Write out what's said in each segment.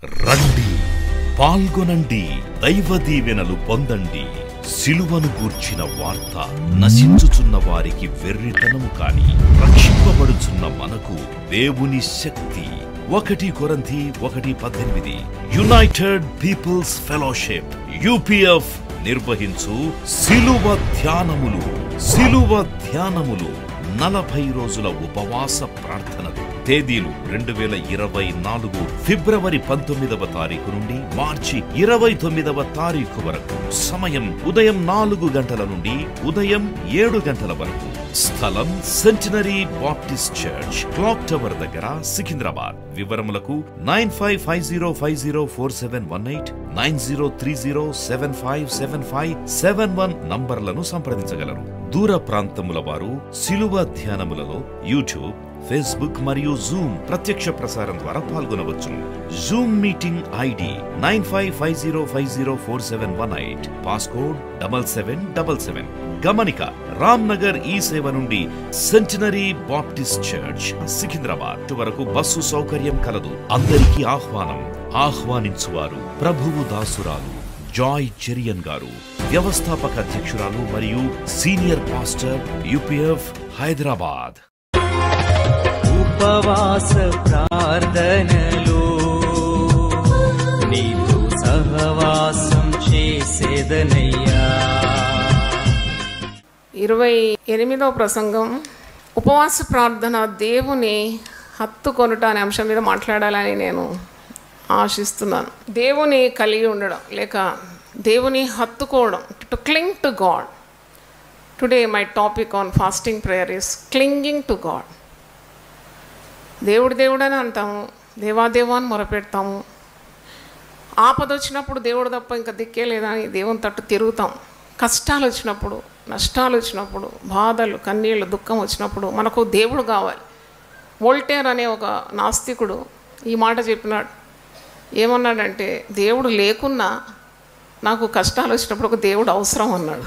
రండి, పాల్గొనండి, దైవ దీవెనలు పొందండి. సిలువను గూర్చిన వార్త నశించుచున్న వారికి వెర్రితనము కాని రక్షింపబడుచున్న మనకు దేవుని శక్తి. 1 కొరింథీ 1:18 యునైటెడ్ పీపుల్స్ ఫెలోషిప్ UPF నిర్వహించు సిలువ ధ్యానములు 40 రోజుల ఉపవాస ప్రార్థనలు. తేదీలు 2024 ఫిబ్రవరి 19వ తారీఖు నుండి మార్చి 29వ తారీఖు వరకు. సమయం ఉదయం 4 గంటల నుండి ఉదయం 7 గంటల వరకు. స్థలం centenary Baptist church, clock tower దగ్గర, సికింద్రాబాద్. వివరములకు 9550504718 9030757571 నంబర్లను సంప్రదించగలరు. దూర ప్రాంతముల వారు సిలువ ధ్యానములలో యూట్యూబ్, ఫేస్బుక్ మరియు జూమ్ ప్రత్యక్ష ప్రసారం ద్వారా పాల్గొనవచ్చును. Zoom meeting ID 9550504718 passcode 7777. గమనిక, రామ్నగర్ ఈ సేవ నుండి సెంటినరీ బాప్టిస్ట్ చర్చ్ సికింద్రాబాద్ వరకు బస్సు సౌకర్యం కలదు. అందరికీ ఆహ్వానం. ఆహ్వానించువారు ప్రభువు దాసురాలు జాయ్ చెరియన్ గారు, వ్యవస్థాపక అధ్యక్షురాలు మరియు సీనియర్ పాస్టర్ UPF హైదరాబాద్. ఉపవాస ప్రార్థనలో నీతో సహవాసం చేసేదనయ్యా. 28వ ప్రసంగం, ఉపవాస ప్రార్థన దేవుని హత్తుకొనుట అనే అంశం మీద మాట్లాడాలని నేను ఆశిస్తున్నాను. దేవుని కలిగి ఉండడం లేక దేవుని హత్తుకోవడం, to cling to God. Today my topic on fasting prayer is clinging to God. దేవుడు అని అంటాము, దేవాదేవాన్ని మొరపెడతాము. ఆపద వచ్చినప్పుడు దేవుడు తప్ప ఇంకా దిక్కే లేదని దేవుని తట్టు తిరుగుతాం. కష్టాలు వచ్చినప్పుడు, నష్టాలు వచ్చినప్పుడు, బాధలు, కన్నీళ్ళు, దుఃఖం వచ్చినప్పుడు మనకు దేవుడు కావాలి. వోల్టేర్ అనే ఒక నాస్తికుడు ఈ మాట చెప్పినాడు. ఏమన్నాడంటే, దేవుడు లేకున్నా నాకు కష్టాలు వచ్చినప్పుడు ఒక దేవుడు అవసరం అన్నాడు.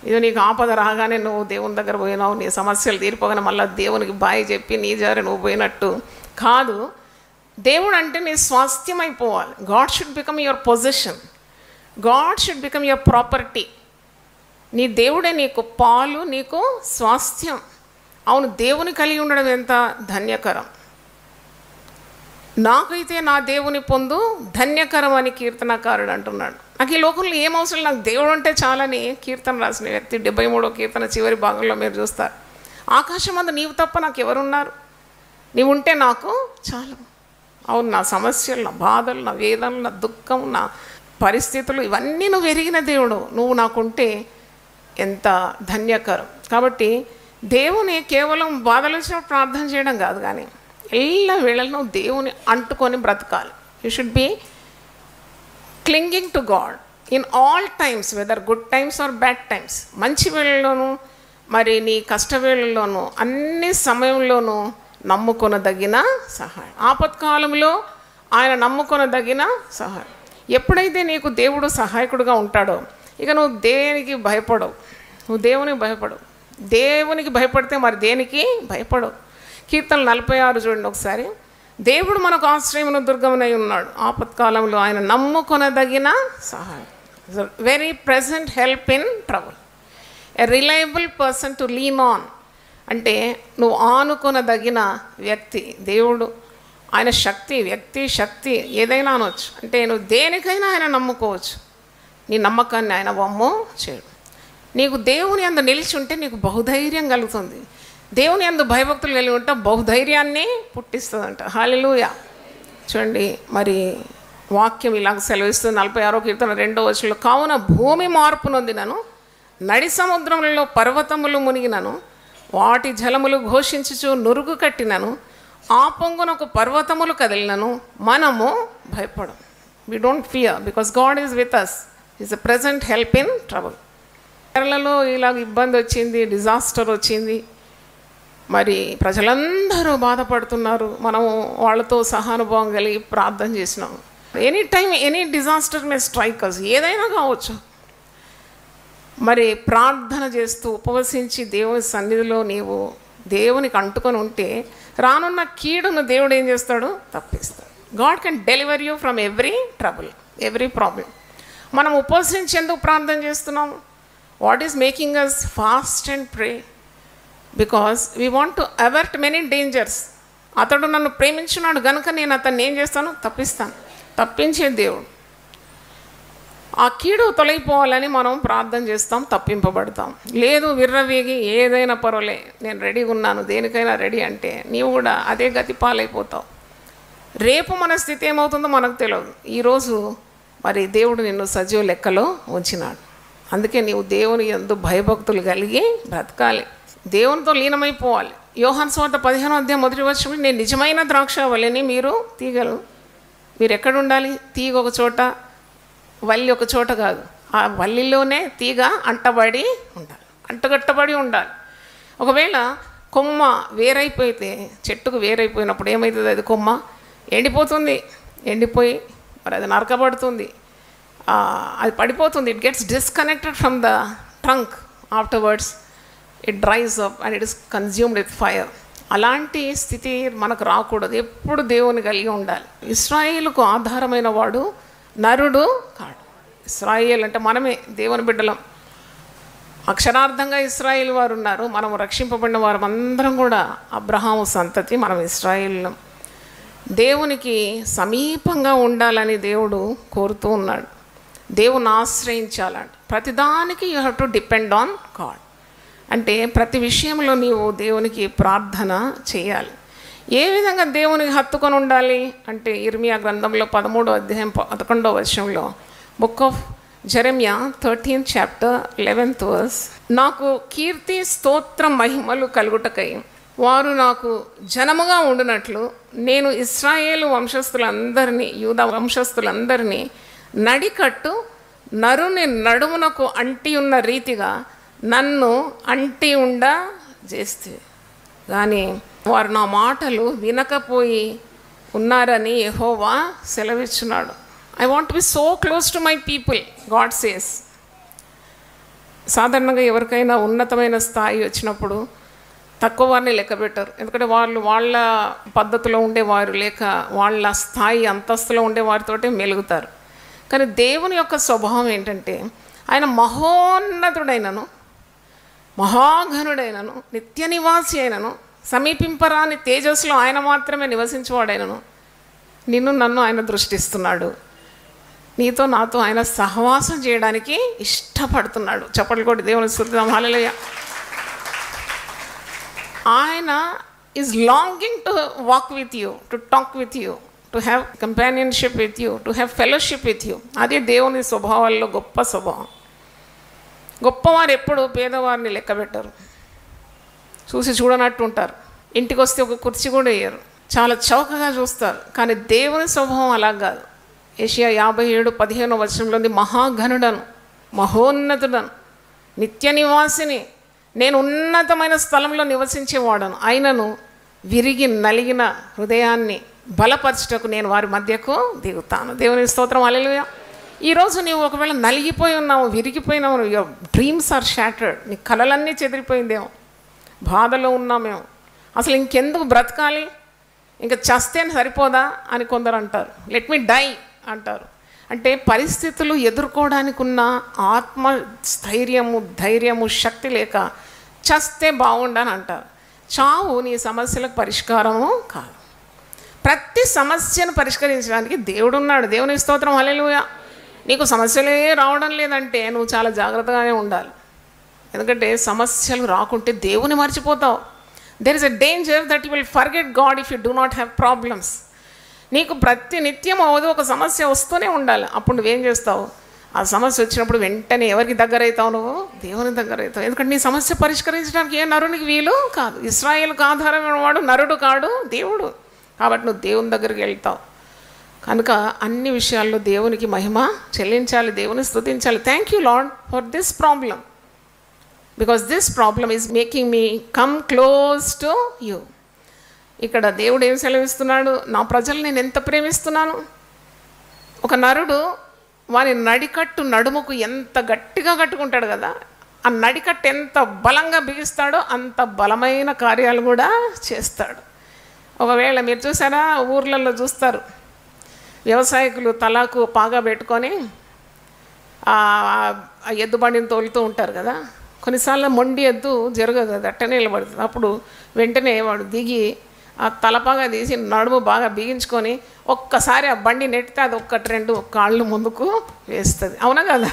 ఇది నీకు ఆపద రాగానే నువ్వు దేవుని దగ్గర పోయినావు, నీ సమస్యలు తీరిపోగానే మళ్ళీ దేవునికి బాయ్ చెప్పి నీ జారి నువ్వు పోయినట్టు కాదు. దేవుడు అంటే నీ స్వాస్థ్యం అయిపోవాలి. God should become your position. God should become your property. నీ దేవుడే నీకు పాలు, నీకు స్వాస్థ్యం. అవును, దేవుని కలిగి ఉండడం ఎంత ధన్యకరం. నాకైతే నా దేవుని పొందు ధన్యకరం అని కీర్తనకారుడు అంటున్నాడు. నాకు ఈ లోకంలో ఏం అవసరం, నాకు దేవుడు అంటే చాలని కీర్తన రాసిన వ్యక్తి 73వ కీర్తన చివరి భాగంలో మీరు చూస్తారు. ఆకాశం అందు నీవు తప్ప నాకు ఎవరున్నారు, నీవు ఉంటే నాకు చాలు. అవును, నా సమస్యలు, నా బాధలు, నా వేదనలు, నా దుఃఖం, నా పరిస్థితులు ఇవన్నీ నువ్వు ఎరిగిన దేవుడు. నువ్వు నాకుంటే ఎంత ధన్యకరం. కాబట్టి దేవుని కేవలం బాధలు వచ్చినప్పుడు ప్రార్థన చేయడం కాదు, కానీ ఎల్ల వేళలను దేవుని అంటుకొని బ్రతకాలి. You should be clinging to God in all times, whether good times or bad times. మంచి వేళల్లోనూ మరి నీ కష్ట వేళల్లోనూ అన్ని సమయంలోనూ నమ్ముకొనదగిన సహాయం. ఆపత్కాలంలో ఆయన నమ్ముకొనదగిన సహాయం. ఎప్పుడైతే నీకు దేవుడు సహాయకుడుగా ఉంటాడో ఇక నువ్వు దేనికి భయపడవు. నువ్వు దేవునికి భయపడవు. దేవునికి భయపడితే మరి దేనికి భయపడవు. కీర్తన 46 చూడండి ఒకసారి. దేవుడు మనకు ఆశ్రయమును దుర్గమునై ఉన్నాడు, ఆపత్కాలంలో ఆయన నమ్ముకొనదగిన సహాయం. Very present help in trouble. A reliable person to lean on. అంటే నువ్వు ఆనుకొనదగిన వ్యక్తి దేవుడు. ఆయన శక్తి, వ్యక్తి శక్తి ఏదైనా అనవచ్చు. అంటే నువ్వు దేనికైనా ఆయన నమ్ముకోవచ్చు. నీ నమ్మకాన్ని ఆయన వమ్ము చేయడు. నీకు దేవుని అందు నిలిచి ఉంటే నీకు బహుధైర్యం కలుగుతుంది. దేవుని అందు భయభక్తులు కలిగి ఉంటే బహుధైర్యాన్ని పుట్టిస్తుందంట. హల్లెలూయా. చూడండి, మరి వాక్యం ఇలాగ సెలవిస్తుంది 46వ కీర్తన 2వ వచనంలో. కావున భూమి మార్పు నొందినను, నడి సముద్రములలో పర్వతములు మునిగినను, వాటి జలములు ఘోషించుచు నురుగు కట్టినను, ఆ పొంగునకు పర్వతములు కదిలినను మనము భయపడం. We don't fear because God is with us. Is a present help in trouble. కేరళలో ఇలాగ ఇబ్బంది వచ్చింది, డిజాస్టర్ వచ్చింది, మరి ప్రజలందరూ బాధపడుతున్నారు. మనం వాళ్ళతో సహానుభవం కలిగి ప్రార్థన చేసినాం. ఎనీ టైం ఎనీ డిజాస్టర్ మే స్ట్రైక్ అస్. ఏదైనా కావచ్చు. మరి ప్రార్థన చేస్తూ ఉపవసించి దేవుని సన్నిధిలో నీవు దేవునికి అంటుకొని ఉంటే రానున్న కీడును దేవుడు ఏం చేస్తాడు? తప్పిస్తాడు. God can deliver you from every trouble, every problem. మనం ఉపవసించి ఎందుకు ప్రార్థన చేస్తున్నాం? What is making us fast and pray? Because we want to avert many dangers. అతడు నన్ను ప్రేమించున్నాడు కనుక నేను అతన్ని ఏం చేస్తాను? తప్పిస్తాను. తప్పించే దేవుడు. ఆ కీడు తొలగిపోవాలని మనం ప్రార్థన చేస్తాం, తప్పింపబడతాం. లేదు విర్రవేగి ఏదైనా పర్వాలే, నేను రెడీగా ఉన్నాను, దేనికైనా రెడీ అంటే నీవు కూడా అదే గతి పాలైపోతావు. రేపు మన స్థితి ఏమవుతుందో మనకు తెలియదు. ఈరోజు మరి దేవుడు నిన్ను సజీవ లెక్కలో ఉంచినాడు. అందుకే నీవు దేవుని యందు భయభక్తులు కలిగి బ్రతకాలి, దేవునితో లీనమైపోవాలి. యోహాను సువార్త 15వ అధ్యాయం 1వ వచనంలో, నేను నిజమైన ద్రాక్షావల్లిని, మీరు తీగలు. మీరు ఎక్కడ ఉండాలి? తీగ ఒక చోట, వల్లి ఒక చోట కాదు. ఆ వల్లిలోనే తీగ అంటబడి ఉండాలి, అంటగట్టబడి ఉండాలి. ఒకవేళ కొమ్మ వేరైపోతే, చెట్టుకు వేరైపోయినప్పుడు ఏమవుతుంది? అది కొమ్మ ఎండిపోతుంది. ఎండిపోయి మరి అది నరకబడుతుంది, అది పడిపోతుంది. It gets disconnected from the trunk. Afterwards it డ్రైస్ up and it is consumed with fire. అలాంటి స్థితి మనకు రాకూడదు. ఎప్పుడు దేవుని కలిగి ఉండాలి. ఇశ్రాయేలుకు ఆధారమైన వాడు నరుడు కాడు. ఇశ్రాయేల్ అంటే మనమే, దేవుని బిడ్డలం. అక్షరార్థంగా ఇశ్రాయేల్ వారు ఉన్నారు. మనం రక్షింపబడిన వారు అందరం కూడా అబ్రహాము సంతతి, మనం ఇశ్రాయేలులం. దేవునికి సమీపంగా ఉండాలని దేవుడు కోరుతూ ఉన్నాడు. దేవుని ఆశ్రయించాలంట. ప్రతిదానికి you have to depend on God. అంటే ప్రతి విషయంలో నీవు దేవునికి ప్రార్థన చేయాలి. ఏ విధంగా దేవునికి హత్తుకొని ఉండాలి అంటే, ఇర్మియా గ్రంథంలో 13వ అధ్యాయం 11వ వచనంలో, book of Jeremiah 13th chapter 11th verse, నాకు కీర్తి స్తోత్రం మహిమలు కలుగుటకై వారు నాకు జనముగా ఉండునట్లు నేను ఇశ్రాయేలు వంశస్థులందరినీ, యూదా వంశస్థులందరినీ నడికట్టు నరుని నడుమునకు అంటి ఉన్న రీతిగా నన్ను అంటి ఉండ చేస్తే కానీ వారు నా మాటలు వినకపోయి ఉన్నారని యెహోవా సెలవిచ్చున్నాడు. I want be so close to my people, God says. సాధారణంగా ఎవరికైనా ఉన్నతమైన స్థాయి వచ్చినప్పుడు తక్కువ వారిని లెక్క పెట్టరు. ఎందుకంటే వాళ్ళు వాళ్ళ పద్ధతిలో ఉండేవారు, లేక వాళ్ళ స్థాయి అంతస్తులో ఉండే వారితోటే మెలుగుతారు. కానీ దేవుని యొక్క స్వభావం ఏంటంటే, ఆయన మహోన్నతుడైనను, మహాఘనుడైనను, నిత్య నివాసి అయినను, సమీపింపరాని తేజస్సులో ఆయన మాత్రమే నివసించేవాడైనను నిన్ను నన్ను ఆయన దృష్టిస్తున్నాడు. నీతో నాతో ఆయన సహవాసం చేయడానికి ఇష్టపడుతున్నాడు. చప్పట్లు కొట్టి దేవుని స్తుతిద్దాం. హల్లెలూయా. ఆయన is longing to walk with you, to talk with you, to have companionship with you, to have fellowship with you. అది దేవుని స్వభావాల్లో గొప్ప స్వభావం. గొప్పవారు ఎప్పుడు పేదవారిని లెక్క పెట్టరు, చూసి చూడనట్టు ఉంటారు. ఇంటికి వస్తే ఒక కుర్చీ కూడా వేయరు, చాలా చౌకగా చూస్తారు. కానీ దేవుని స్వభావం అలా కాదు. యెషయా 57:15వ వచనంలో ఉంది, మహాఘనుడను, మహోన్నతుడను, నిత్య నివాసిని, నేను ఉన్నతమైన స్థలంలో నివసించేవాడను, అయినను విరిగి నలిగిన హృదయాన్ని బలపరచుటకు నేను వారి మధ్యకు దిగుతాను. దేవుని స్తోత్రం. హల్లెలూయా. ఈరోజు నీవు ఒకవేళ నలిగిపోయి ఉన్నావు, విరిగిపోయినావు, యువర్ డ్రీమ్స్ ఆర్ షాటర్డ్, నీ కలలన్నీ చెదిరిపోయిందేమో, బాధలో ఉన్నామేమో, అసలు ఇంకెందుకు బ్రతకాలి, ఇంకా చస్తే సరిపోదా అని కొందరు అంటారు. లెట్ మీ డై అంటారు. అంటే పరిస్థితులు ఎదుర్కోవడానికి ఉన్న ఆత్మ స్థైర్యము, ధైర్యము, శక్తి లేక చస్తే బాగుండని అంటారు. చావు నీ సమస్యలకు పరిష్కారము కాదు. ప్రతి సమస్యను పరిష్కరించడానికి దేవుడు ఉన్నాడు. దేవుని స్తోత్రం. హల్లెలూయా. నీకు సమస్యలే రావడం లేదంటే నువ్వు చాలా జాగ్రత్తగానే ఉండాలి. ఎందుకంటే సమస్యలు రాకుంటే దేవుని మర్చిపోతావు. There is a danger that you will forget God if you do not have problems. నీకు ప్రతి నిత్యం అవదు ఒక సమస్య వస్తూనే ఉండాలి. అప్పుడు నువ్వేం చేస్తావు? ఆ సమస్య వచ్చినప్పుడు వెంటనే ఎవరికి దగ్గర అవుతావు? నువ్వు దేవుని దగ్గర అవుతావు. ఎందుకంటే నీ సమస్య పరిష్కరించడానికి ఏ నరునికి వీలు కాదు. ఇశ్రాయేలుకు ఆధారమైన వాడు నరుడు కాడు, దేవుడు. కాబట్టి నువ్వు దేవుని దగ్గరికి వెళ్తావు. కనుక అన్ని విషయాల్లో దేవునికి మహిమ చెల్లించాలి, దేవుని స్తుతించాలి. Thank you Lord for this problem, because this problem is making me come close to you. ఇక్కడ దేవుడు ఏం సెలవిస్తున్నాడు? నా ప్రజలు నేను ఎంత ప్రేమిస్తున్నాను. ఒక నరుడు వాని నడికట్టు నడుముకు ఎంత గట్టిగా కట్టుకుంటాడు కదా, ఆ నడికట్టు ఎంత బలంగా బిగిస్తాడో అంత బలమైన కార్యాలు కూడా చేస్తాడు. ఒకవేళ మీరు చూసారా, ఊర్లలో చూస్తారు, వ్యవసాయకులు తలాకు పాగా పెట్టుకొని ఆ ఎద్దు బండిని తోలుతూ ఉంటారు కదా. కొన్నిసార్లు మొండి ఎద్దు జరగదు, అది అట్టనే నిలబడుతుంది. అప్పుడు వెంటనే వాడు దిగి ఆ తలపాగా తీసి నడుము బాగా బిగించుకొని ఒక్కసారి ఆ బండి నెట్టితే అది ఒక్కటి రెండు కాళ్ళు ముందుకు వేస్తుంది. అవునా కదా?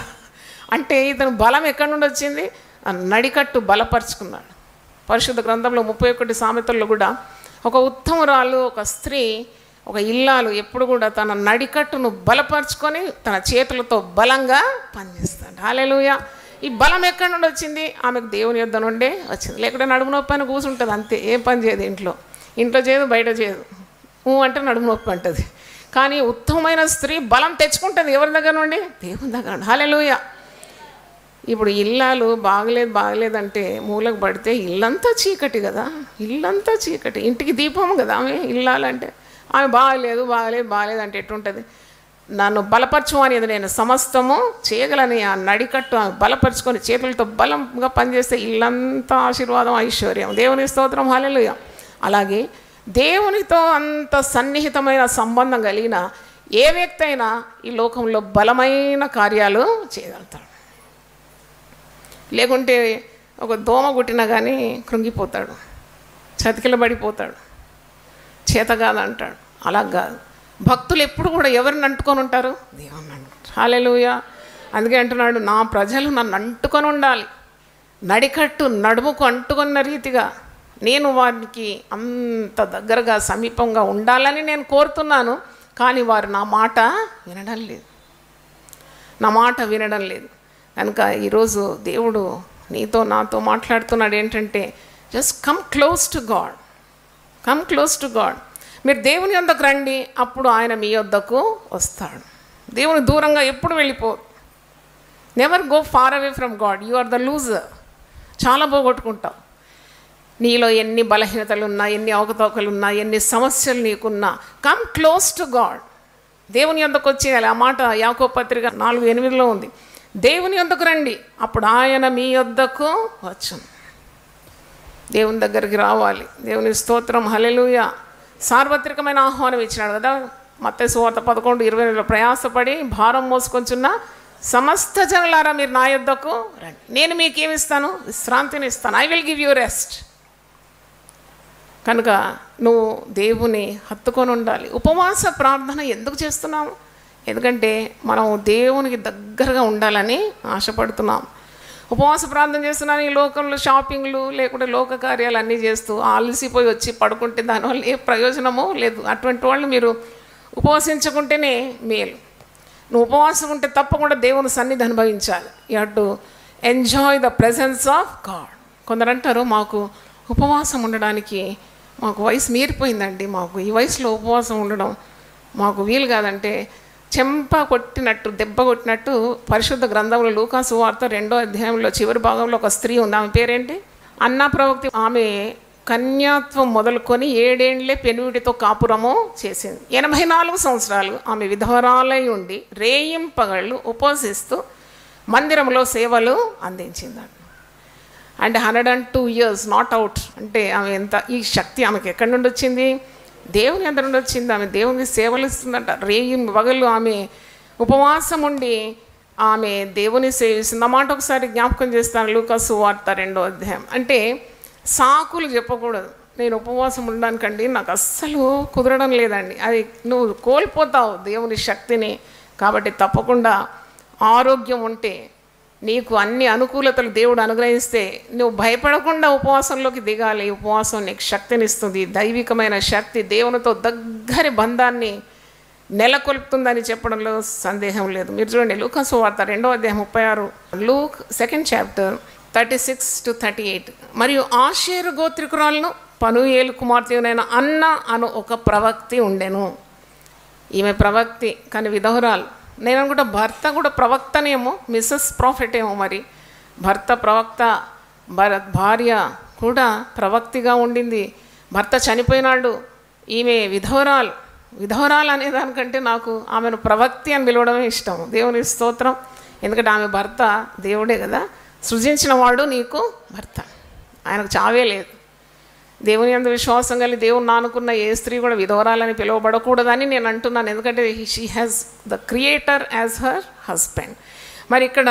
అంటే ఇతను బలం ఎక్కడి నుండి వచ్చింది? ఆ నడికట్టు బలపరుచుకున్నాడు. పరిశుద్ధ గ్రంథంలో 31 సామెతల్లో కూడా ఒక ఉత్తమురాలు, ఒక స్త్రీ, ఒక ఇల్లాలు ఎప్పుడు కూడా తన నడికట్టును బలపరుచుకొని తన చేతులతో బలంగా పనిచేస్తాడు. హల్లెలూయా. ఈ బలం ఎక్కడి నుండి వచ్చింది? ఆమెకు దేవుని యొద్ద నుండే వచ్చింది. లేకుంటే నడుము నొప్పి అని కూర్చుంటుంది అంతే, ఏం పని చేయదు. ఇంట్లో చేయదు, బయట చేయదు. అంటే నడుము నొప్పి అంటుంది. కానీ ఉత్తమమైన స్త్రీ బలం తెచ్చుకుంటుంది ఎవరి దగ్గర నుండి? దేవుని దగ్గర నుండి. హల్లెలూయా. ఇప్పుడు ఇల్లాలు బాగలేదంటే మూలకు పడితే ఇల్లంతా చీకటి కదా, ఇల్లంతా చీకటి. ఇంటికి దీపం కదా ఆమె ఇల్లాలంటే. ఆమె బాగలేదు అంటే ఎట్టుంటుంది? నన్ను బలపరచు అనేది నేను సమస్తము చేయగలని ఆ నడికట్టు బలపరుచుకొని చేతులతో బలంగా పనిచేస్తే ఇల్లంతా ఆశీర్వాదం, ఐశ్వర్యం. దేవుని స్తోత్రం. హల్లెలూయా. అలాగే దేవునితో అంత సన్నిహితమైన సంబంధం కలిగిన ఏ వ్యక్తి అయినా ఈ లోకంలో బలమైన కార్యాలు చేయగలుగుతాడు. లేకుంటే ఒక దోమ గుట్టినా కానీ కృంగిపోతాడు, చతికిల పడిపోతాడు, చేత కాదంటాడు. అలా కాదు. భక్తులు ఎప్పుడు కూడా ఎవరిని అంటుకొని ఉంటారు? దేవుని అంటుకుంటారు. హల్లెలూయా. అందుకే అంటున్నాడు, నా ప్రజలు నన్ను అంటుకొని ఉండాలి, నడికట్టు నడుముకు అంటుకున్న రీతిగా నేను వారికి అంత దగ్గరగా సమీపంగా ఉండాలని నేను కోరుతున్నాను. కానీ వారు నా మాట వినడం లేదు. కనుక ఈరోజు దేవుడు నీతో నాతో మాట్లాడుతున్నాడు ఏంటంటే, just come close to God. మీరు దేవుని యొద్దకు రండి, అప్పుడు ఆయన మీ యొద్దకు వస్తాడు. దేవుని దూరంగా ఎప్పుడు వెళ్ళిపోదు. Never go far away from God. You are the loser. చాలా పోగొట్టుకుంటావు. నీలో ఎన్ని బలహీనతలు ఉన్నా, ఎన్ని అవకతవకలున్నా, ఎన్ని సమస్యలు నీకున్నా, కమ్ క్లోజ్ టు గాడ్. దేవుని యొద్దకు వచ్చేయాలి. ఆ మాట యాకోబు పత్రిక 4:8 ఉంది. దేవుని యొద్దకు రండి, అప్పుడు ఆయన మీ యొద్దకు వచ్చును. దేవుని దగ్గరికి రావాలి. దేవుని స్తోత్రం. హల్లెలూయా. సార్వత్రికమైన ఆహ్వానం ఇచ్చినాడు కదా. మత్తయి సువార్త 11:20 ప్రయాసపడి భారం మోసుకొంచున్న సమస్త జనులారా మీరు నా యొద్దకు రండి, నేను మీకేమిస్తాను? విశ్రాంతిని ఇస్తాను. I will give you rest. కనుక నువ్వు దేవుని హత్తుకొని ఉండాలి. ఉపవాస ప్రార్థన ఎందుకు చేస్తున్నాము? ఎందుకంటే మనం దేవునికి దగ్గరగా ఉండాలని ఆశపడుతున్నాం. ఉపవాస ప్రార్థన చేస్తున్నాను, ఈ లోకంలో షాపింగ్లు లేకుంటే లోక కార్యాలు అన్నీ చేస్తూ అలసిపోయి వచ్చి పడుకుంటే దానివల్ల ఏ ప్రయోజనమో లేదు. అటువంటి వాళ్ళు మీరు ఉపవాసించకుంటేనే మేలు. నువ్వు ఉపవాసం ఉంటే తప్పకుండా దేవుని సన్నిధి అనుభవించాలి. You have to enjoy the presence of God. కొందరు అంటారు, మాకు ఉపవాసం ఉండడానికి మాకు వయసు మీరిపోయిందండి, మాకు ఈ వయసులో ఉపవాసం ఉండడం మాకు వీలు కాదంటే, చెంప కొట్టినట్టు దెబ్బ కొట్టినట్టు పరిశుద్ధ గ్రంథంలో లూకా సువార్త 2వ అధ్యాయంలో చివరి భాగంలో ఒక స్త్రీ ఉంది. ఆమె పేరేంటి? అన్నా ప్రవక్తి. ఆమె కన్యాత్వం మొదలుకొని 7 ఏళ్లే పెనువిడితో కాపురము చేసింది. 84 సంవత్సరాలు ఆమె విధవరాలై ఉండి రేయింపగళ్ళు ఉపవసిస్తూ మందిరంలో సేవలు అందించిందండి. And 102 years not out. అంటే ఆమె ఎంత, ఈ శక్తి ఆమెకి ఎక్కడి నుండి వచ్చింది? దేవుని అందరి నుండి వచ్చింది. ఆమె దేవునికి సేవలు ఇస్తుందంట. పగలు ఆమె ఉపవాసం ఉండి ఆమె దేవుని సేవిస్తుంది. అన్నమాట ఒకసారి జ్ఞాపకం చేస్తాను, లూకా సువార్త 2వ అధ్యాయం. అంటే సాకులు చెప్పకూడదు. నేను ఉపవాసం ఉండడానికండి నాకు అస్సలు కుదరడం లేదండి, అది నువ్వు కోల్పోతావు దేవుని శక్తిని. కాబట్టి తప్పకుండా ఆరోగ్యం ఉంటే, నీకు అన్ని అనుకూలతలు దేవుడు అనుగ్రహిస్తే నువ్వు భయపడకుండా ఉపవాసంలోకి దిగాలి. ఉపవాసం నీకు శక్తినిస్తుంది. దైవికమైన శక్తి దేవునితో దగ్గరి బంధాన్ని నెలకొల్పుతుందని చెప్పడంలో సందేహం లేదు. మీరు చూడండి, లూకా సువార్త 2వ అధ్యాయం 36, లూక్ 2nd chapter 36 to 38. మరియు ఆషేరు గోత్రికురాలను పనూయేలు కుమార్తెనైన అన్న అను ఒక ప్రవక్తి ఉండెను. ఈమె ప్రవక్తి కానీ విధవరాలు. నేను అనుకుంటా భర్త కూడా ప్రవక్తనేమో, మిస్సెస్ ప్రాఫిట్ ఏమో. మరి భర్త ప్రవక్త, భార్య కూడా ప్రవక్తిగా ఉండింది. భర్త చనిపోయినాడు, ఈమె విధవరాలు. విధవరాలు అనేదానికంటే నాకు ఆమెను ప్రవక్తి అని పిలవడమే ఇష్టం. దేవుని స్తోత్రం. ఎందుకంటే ఆమె భర్త దేవుడే కదా, సృజించిన వాడు నీకు భర్త, ఆయనకు చావే లేదు. దేవుని యందు విశ్వాసం కలిగి దేవుని నానుకున్న ఏ స్త్రీ కూడా విధవరాలని పిలువబడకూడదని నేను అంటున్నాను. ఎందుకంటే she has the creator as her husband. మరి ఇక్కడ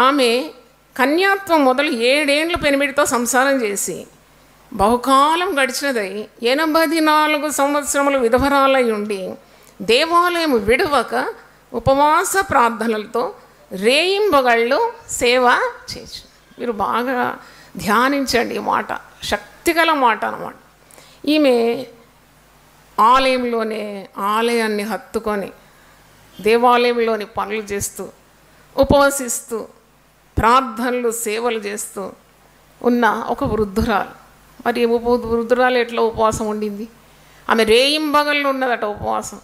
ఆమె కన్యాత్వం మొదలు 7 ఏండ్ల పెనిమిడితో సంసారం చేసి బహుకాలం గడిచినదై 84 సంవత్సరములు విధవరాలై ఉండి దేవాలయం విడవక ఉపవాస ప్రార్థనలతో రేయింబగళ్ళు సేవ చేసి. మీరు బాగా ధ్యానించండి ఈ మాట, శక్తిగల మాట అన్నమాట. ఈమె ఆలయంలోనే ఆలయాన్ని హత్తుకొని దేవాలయంలోని పనులు చేస్తూ ఉపవసిస్తూ ప్రార్థనలు సేవలు చేస్తూ ఉన్న ఒక వృద్ధురాలు. మరి వృద్ధురాలు ఎట్లా ఉపవాసం ఉండింది? ఆమె రేయింబగళ్ళు ఉన్నదట ఉపవాసం.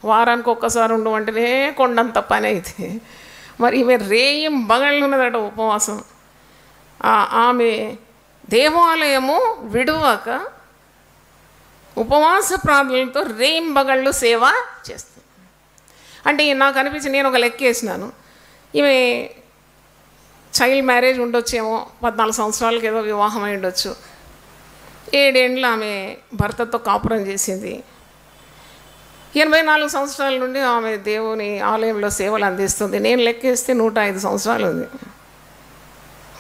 వారానికి ఒక్కసారి ఉండమంటేనే కొండంత పని అయితే మరి ఈమె రేయింబగళ్ళు ఉన్నదట ఉపవాసం. ఆమె దేవాలయము విడువక ఉపవాస ప్రార్థనలతో రేయింబగళ్ళు సేవ చేస్తుంది. అంటే నాకు అనిపించి నేను ఒక లెక్క వేసినాను, ఈమె చైల్డ్ మ్యారేజ్ ఉండొచ్చేమో, 14 సంవత్సరాలకి ఏదో వివాహం అయి ఉండొచ్చు. 7 ఏండ్లు ఆమె భర్తతో కాపురం చేసింది. 84 సంవత్సరాల నుండి ఆమె దేవుని ఆలయంలో సేవలు అందిస్తుంది. నేను లెక్కేస్తే 105 సంవత్సరాలు ఉంది.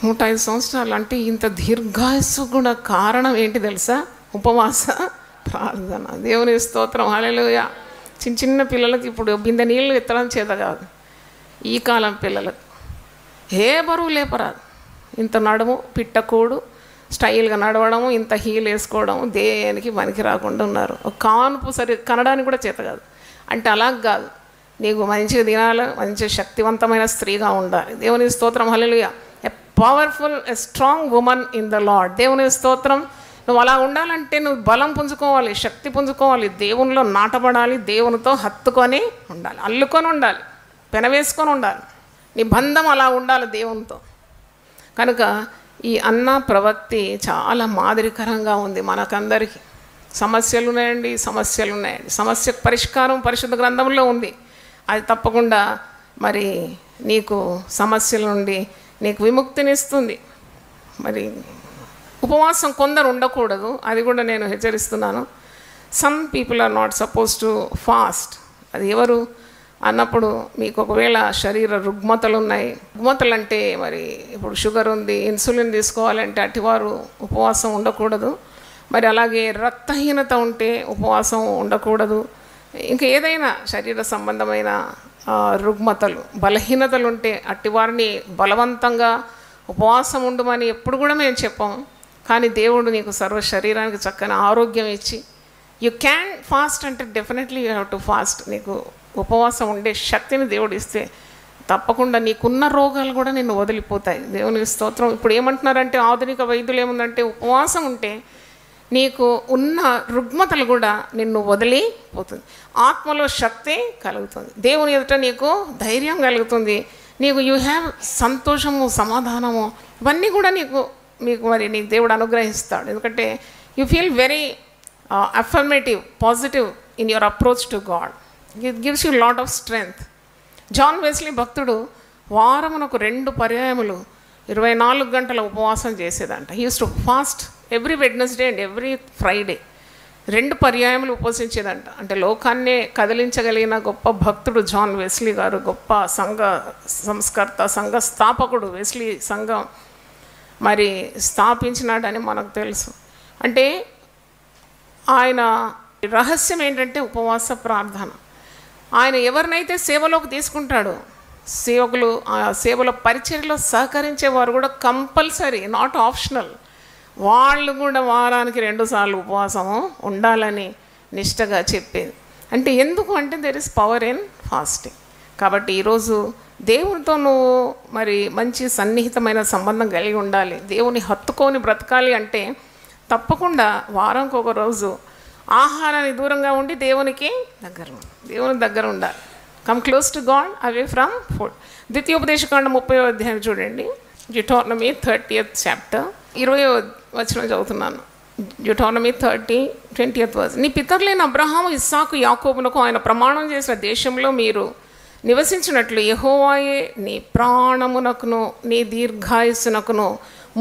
105 సంవత్సరాలు అంటే ఇంత దీర్ఘాయుస్సు కూడా కారణం ఏంటి తెలుసా? ఉపవాస ప్రార్థన. దేవుని స్తోత్రం, హల్లెలూయా. చిన్న పిల్లలకి ఇప్పుడు బిందె నీళ్ళు ఎత్తడం చేత కాదు. ఈ కాలం పిల్లలకు ఏ బరువు లేపరాదు. ఇంత నడుము పిట్టకూడు స్టైల్గా నడవడము, ఇంత హీల్ వేసుకోవడము, దేనికి పనికి రాకుండా ఉన్నారు. ఒక కానుపు సరి కనడానికి కూడా చేత కాదు. అంటే అలా కాదు, నీకు మంచిగా తినాలి, మంచి శక్తివంతమైన స్త్రీగా ఉండాలి. దేవుని స్తోత్రం, హల్లెలూయా. A powerful, a strong women in the Lord. దేవుని స్తోత్రం. నువ్వు అలా ఉండాలంటే నువ్వు బలం పుంజుకోవాలి, శక్తి పుంజుకోవాలి, దేవునిలో నాటబడాలి, దేవునితో హత్తుకొని ఉండాలి, అల్లుకొని ఉండాలి, పెనవేసుకొని ఉండాలి. నీ బంధం అలా ఉండాలి దేవునితో. కనుక ఈ అన్న ప్రవక్తి చాలా మాదిరికరంగా ఉంది మనకందరికీ. సమస్యలు ఉన్నాయండి, సమస్యకు పరిష్కారం పరిశుద్ధ గ్రంథంలో ఉంది. అది తప్పకుండా మరి నీకు సమస్యల నుండి నీకు విముక్తినిస్తుంది. మరి ఉపవాసం కొందరు ఉండకూడదు, అది కూడా నేను హెచ్చరిస్తున్నాను. Some people are not suppose to fast. అది ఎవరు అన్నప్పుడు మీకు ఒకవేళ శరీర రుగ్మతలు ఉన్నాయి, రుగ్మతలు అంటే మరి ఇప్పుడు షుగర్ ఉంది, ఇన్సులిన్ తీసుకోవాలంటే అటివారు ఉపవాసం ఉండకూడదు. మరి అలాగే రక్తహీనత ఉంటే ఉపవాసం ఉండకూడదు. ఇంకా ఏదైనా శరీర సంబంధమైన రుగ్మతలు బలహీనతలు ఉంటే అట్టివారిని బలవంతంగా ఉపవాసం ఉండమని ఎప్పుడు కూడా మేము చెప్పాము. కానీ దేవుడు నీకు సర్వ శరీరానికి చక్కని ఆరోగ్యం ఇచ్చి యు క్యాన్ ఫాస్ట్ అంటే definitely you have to fast. నీకు ఉపవాసం ఉండే శక్తిని దేవుడు ఇస్తే తప్పకుండా నీకున్న రోగాలు కూడా నిన్ను వదిలిపోతాయి. దేవునికి స్తోత్రం. ఇప్పుడు ఏమంటున్నారంటే ఆధునిక వైద్యులు ఏముందంటే ఉపవాసం ఉంటే నీకు ఉన్న రుగ్మతలు కూడా నిన్ను వదిలిపోతుంది, ఆత్మలో శక్తి కలుగుతుంది, దేవుని ఎదుట నీకు ధైర్యం కలుగుతుంది, నీకు యూ హ్యావ్ సంతోషము సమాధానము ఇవన్నీ కూడా నీకు దేవుడు అనుగ్రహిస్తాడు. ఎందుకంటే you feel very affirmative, positive in your approach to God. It gives you lot of strength. John Wesley భక్తుడు వారమునకు 2 పర్యాయములు 24 గంటల ఉపవాసం చేసేదంట. He use to fast every Wednesday and every Friday. 2 పర్యాయములు ఉపవసించేదంట. అంటే లోకాన్నే కదిలించగలిగిన గొప్ప భక్తుడు జాన్ వెస్లీ గారు, గొప్ప సంఘ సంస్కర్త, సంఘ స్థాపకుడు. వెస్లీ సంఘం మరి స్థాపించినాడని మనకు తెలుసు. అంటే ఆయన రహస్యం ఏంటంటే ఉపవాస ప్రార్థన. ఆయన ఎవరినైతే సేవలోకి తీసుకుంటాడో సేవకులు ఆ సేవల పరిచర్యలో సహకరించేవారు కూడా కంపల్సరీ, నాట్ ఆప్షనల్, వాళ్ళు కూడా వారానికి 2 సార్లు ఉపవాసము ఉండాలని నిష్టగా చెప్పేది. అంటే ఎందుకు అంటే there is power in fasting. కాబట్టి ఈరోజు దేవునితో నువ్వు మరి మంచి సన్నిహితమైన సంబంధం కలిగి ఉండాలి, దేవుని హత్తుకొని బ్రతకాలి అంటే తప్పకుండా వారానికి ఒక రోజు ఆహారానికి దూరంగా ఉండి దేవునికి దగ్గర ఉండాలి. Come close to God away from food. ద్వితీయోపదేశకాండం 30వ అధ్యాయం చూడండి. డ్యూటానమీ 30th చాప్టర్ 20వ వచనం చదువుతున్నాను. డ్యూటానమీ 30:20 వర్స్. నీ పితరులైన అబ్రహాము, ఇస్సాకు, యాకోబునకు ఆయన ప్రమాణం చేసిన దేశంలో మీరు నివసించినట్లు యెహోవాయే నీ ప్రాణమునకును నీ దీర్ఘాయుస్సునకును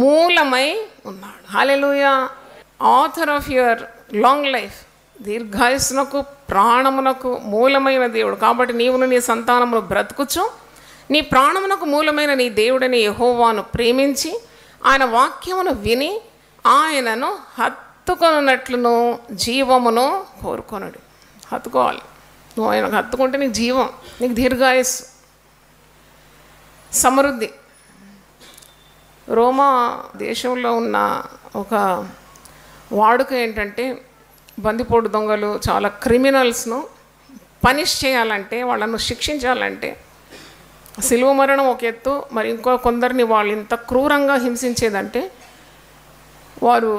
మూలమై ఉన్నాడు. హల్లెలూయా. Author of your long life, దీర్ఘాయుస్సునకు ప్రాణమునకు మూలమైన దేవుడు. కాబట్టి నీవును నీ సంతానమును బ్రతుకుచు నీ ప్రాణమునకు మూలమైన నీ దేవుడని యెహోవాను ప్రేమించి ఆయన వాక్యమును విని ఆయనను హత్తుకొనున్నట్లును జీవమును కోరుకొనుడి. హత్తుకోవాలి. నువ్వు ఆయనకు హత్తుకుంటే నీకు జీవం, నీకు దీర్ఘాయుస్సు, సమృద్ధి. రోమా దేశంలో ఉన్న ఒక వాడుక ఏంటంటే, బందిపోటు దొంగలు, చాలా క్రిమినల్స్ను పనిష్ చేయాలంటే, వాళ్ళను శిక్షించాలంటే శిలువ మరణం ఒక ఎత్తు, మరి ఇంకో కొందరిని వాళ్ళు ఇంత క్రూరంగా హింసించేదంటే వారు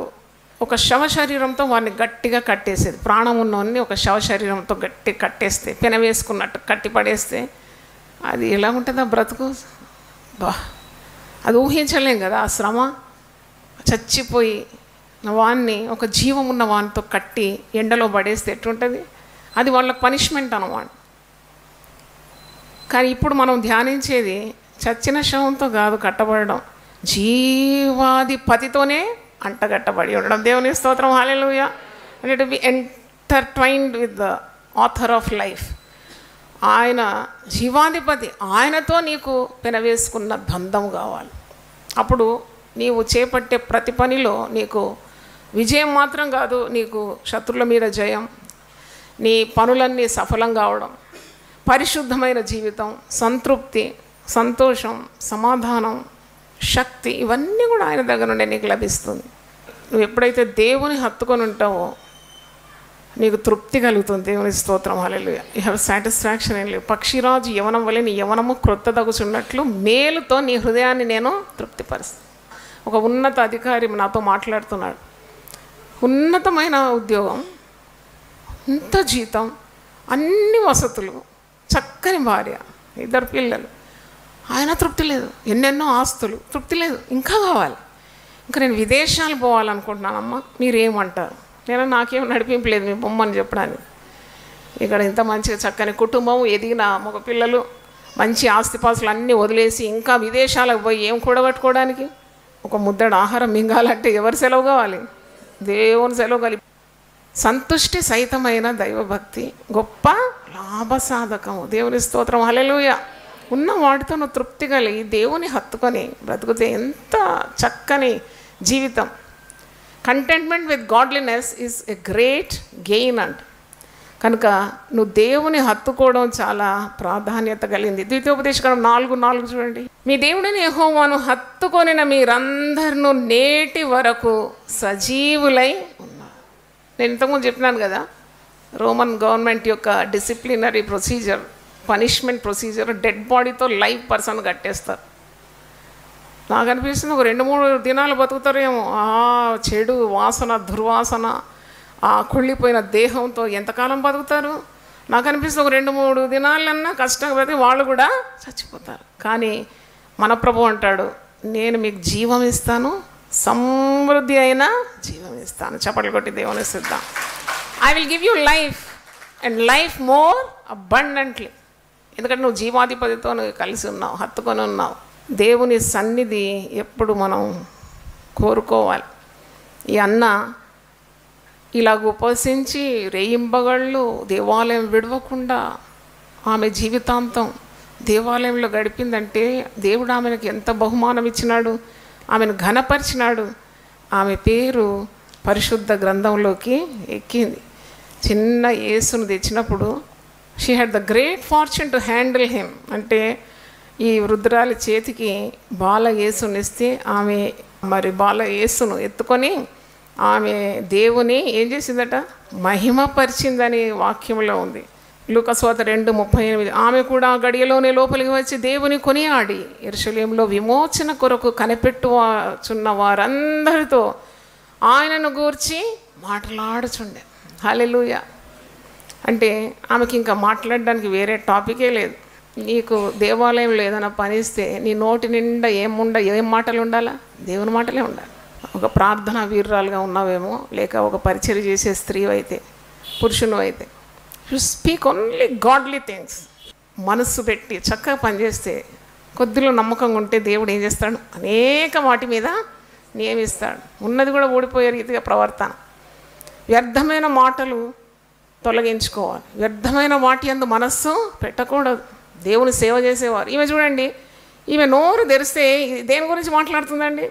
ఒక శవ శరీరంతో వారిని గట్టిగా కట్టేసేది. ప్రాణం ఉన్నవాన్ని ఒక శవ శరీరంతో గట్టి కట్టేస్తే, పెనవేసుకున్నట్టు కట్టి పడేస్తే అది ఎలా ఉంటుందా బ్రతుకు? బా, అది ఊహించలేం కదా ఆ శ్రమ. చచ్చిపోయి వాన్ని ఒక జీవం ఉన్న వానితో కట్టి ఎండలో పడేస్తే ఎట్లుంటుంది? అది వాళ్ళకి పనిష్మెంట్ అన్నమాట. కానీ ఇప్పుడు మనం ధ్యానించేది చచ్చిన శవంతో కాదు కట్టబడడం, జీవాధిపతితోనే అంటగట్టబడి ఉండడం. దేవుని స్తోత్రం, హల్లెలూయా. And to be entwined with the author of life. ఆయన జీవాధిపతి, ఆయనతో నీకు పెనవేసుకున్న బంధం కావాలి. అప్పుడు నీవు చేపట్టే ప్రతి పనిలో నీకు విజయం మాత్రం కాదు, నీకు శత్రువుల మీద జయం, నీ పనులన్నీ సఫలం కావడం, పరిశుద్ధమైన జీవితం, సంతృప్తి, సంతోషం, సమాధానం, శక్తి, ఇవన్నీ కూడా ఆయన దగ్గర నుండి నీకు లభిస్తుంది. నువ్వు ఎప్పుడైతే దేవుని హత్తుకొని ఉంటావో నీకు తృప్తి కలుగుతుంది. దేవుని స్తోత్రం, హల్లెలూయా. You have satisfaction. ఏం లేవు. పక్షిరాజు యవనం వల్ల నీ యవనము క్రొత్తదగుచున్నట్లు మేలుతో నీ హృదయాన్ని నేను తృప్తిపరుస్తాను. ఒక ఉన్నత అధికారి నాతో మాట్లాడుతున్నాడు. ఉన్నతమైన ఉద్యోగం, ఇంత జీతం, అన్ని వసతులు, చక్కని భార్య, 2 పిల్లలు, ఆయన తృప్తి లేదు. ఎన్నెన్నో ఆస్తులు, తృప్తి లేదు. ఇంకా కావాలి. ఇంకా నేను విదేశాలు పోవాలనుకుంటున్నానమ్మా, మీరేమంటారు? నాకేం నడిపింపలేదు మీ బొమ్మని చెప్పడానికి. ఇక్కడ ఇంత మంచిగా చక్కని కుటుంబం, ఎదిగిన మగ పిల్లలు, మంచి ఆస్తిపాస్తులు అన్నీ వదిలేసి ఇంకా విదేశాలకు పోయి ఏం కూడగట్టుకోవడానికి? ఒక ముద్దడు ఆహారం మింగాలంటే ఎవరు సెలవు కావాలి? దేవుని సెలవు కావాలి. సంతుష్టి సహితమైన దైవభక్తి గొప్ప లాభసాధకము. దేవుని స్తోత్రం, హల్లెలూయా. ఉన్న వాటితో నువ్వు తృప్తి కలిగి దేవుని హత్తుకొని బ్రతుకుతే ఎంత చక్కని జీవితం. Contentment with godliness is a great gain అంట. కనుక నువ్వు దేవుని హత్తుకోవడం చాలా ప్రాధాన్యత కలిగింది. ద్వితీయోపదేశకాండం 4:4 చూడండి. మీ దేవుడిని యెహోవాను హత్తుకొనిన మీరందరూ నేటి వరకు సజీవులై ఉన్నారు. నేను ఇంతకుముందు చెప్పినాను కదా, రోమన్ గవర్నమెంట్ యొక్క disciplinary procedure, punishment procedure, dead బాడీతో లైవ్ పర్సన్ కట్టేస్తారు. నాకు అనిపిస్తుంది ఒక 2-3 దినాలు బతుకుతారేమో. ఆ చెడు వాసన, దుర్వాసన, ఆ కుళ్ళిపోయిన దేహంతో ఎంతకాలం బతుకుతారు? నాకు అనిపిస్తుంది ఒక 2-3 దినాలన్నా కష్టపడి వాళ్ళు కూడా చచ్చిపోతారు. కానీ మన ప్రభు అంటాడు, నేను మీకు జీవం ఇస్తాను, సమృద్ధి అయిన జీవం ఇస్తాను. చప్పట్లు కొట్టి దేవుని సిద్ధం. I will give you life and life more abundantly. ఎందుకంటే నువ్వు జీవాధిపతితో నువ్వు కలిసి ఉన్నావు, హత్తుకొని ఉన్నావు. దేవుని సన్నిధి ఎప్పుడు మనం కోరుకోవాలి. ఈ అన్న ఇలాగ ఉపవసించి రేయింబగళ్ళు దేవాలయం విడవకుండా ఆమె జీవితాంతం దేవాలయంలో గడిపిందంటే దేవుడు ఆమెకు ఎంత బహుమానం ఇచ్చినాడు, ఆమెను ఘనపరిచినాడు. ఆమె పేరు పరిశుద్ధ గ్రంథంలోకి ఎక్కింది. చిన్న యేసును తెచ్చినప్పుడు she had the great fortune to handle him. అంటే ఈ వృద్ధురాలి చేతికి బాల యేసుని ఇస్తే ఆమె మరి బాల యేసును ఎత్తుకొని ఆమె దేవుని ఏం చేసిందట? మహిమపరిచిందని వాక్యంలో ఉంది. లూకా సువార్త 2:38. ఆమె కూడా గడియలోనే లోపలికి వచ్చి దేవుని కొనియాడి యెరూషలేములో విమోచన కొరకు కనిపెట్టుచున్న వారందరితో ఆయనను గూర్చి మాట్లాడుచుండే. హల్లెలూయా. అంటే ఆమెకి ఇంకా మాట్లాడడానికి వేరే టాపికే లేదు. నీకు దేవాలయంలో ఏదైనా పనిస్తే నీ నోటి నిండా ఏం మాటలు ఉండాలా? దేవుని మాటలే ఉండాలి. ఒక ప్రార్థనా వీరురాలుగా ఉన్నావేమో, లేక ఒక పరిచర్య చేసే స్త్రీ అయితే, పురుషును అయితే, you speak only godly things. మనస్సు పెట్టి చక్కగా పనిచేస్తే, కొద్దిలో నమ్మకంగా ఉంటే దేవుడు ఏం చేస్తాడు? అనేక వాటి మీద నియమిస్తాడు. ఉన్నది కూడా ఊడిపోయే రీతిగా ప్రవర్తన. వ్యర్థమైన మాటలు తొలగించుకోవాలి. వ్యర్థమైన వాటి యందు మనస్సు పెట్టకూడదు. దేవుని సేవ చేసేవారు. ఈమె చూడండి, ఈమె నోరు తెరిస్తే దేని గురించి మాట్లాడుతుందండి?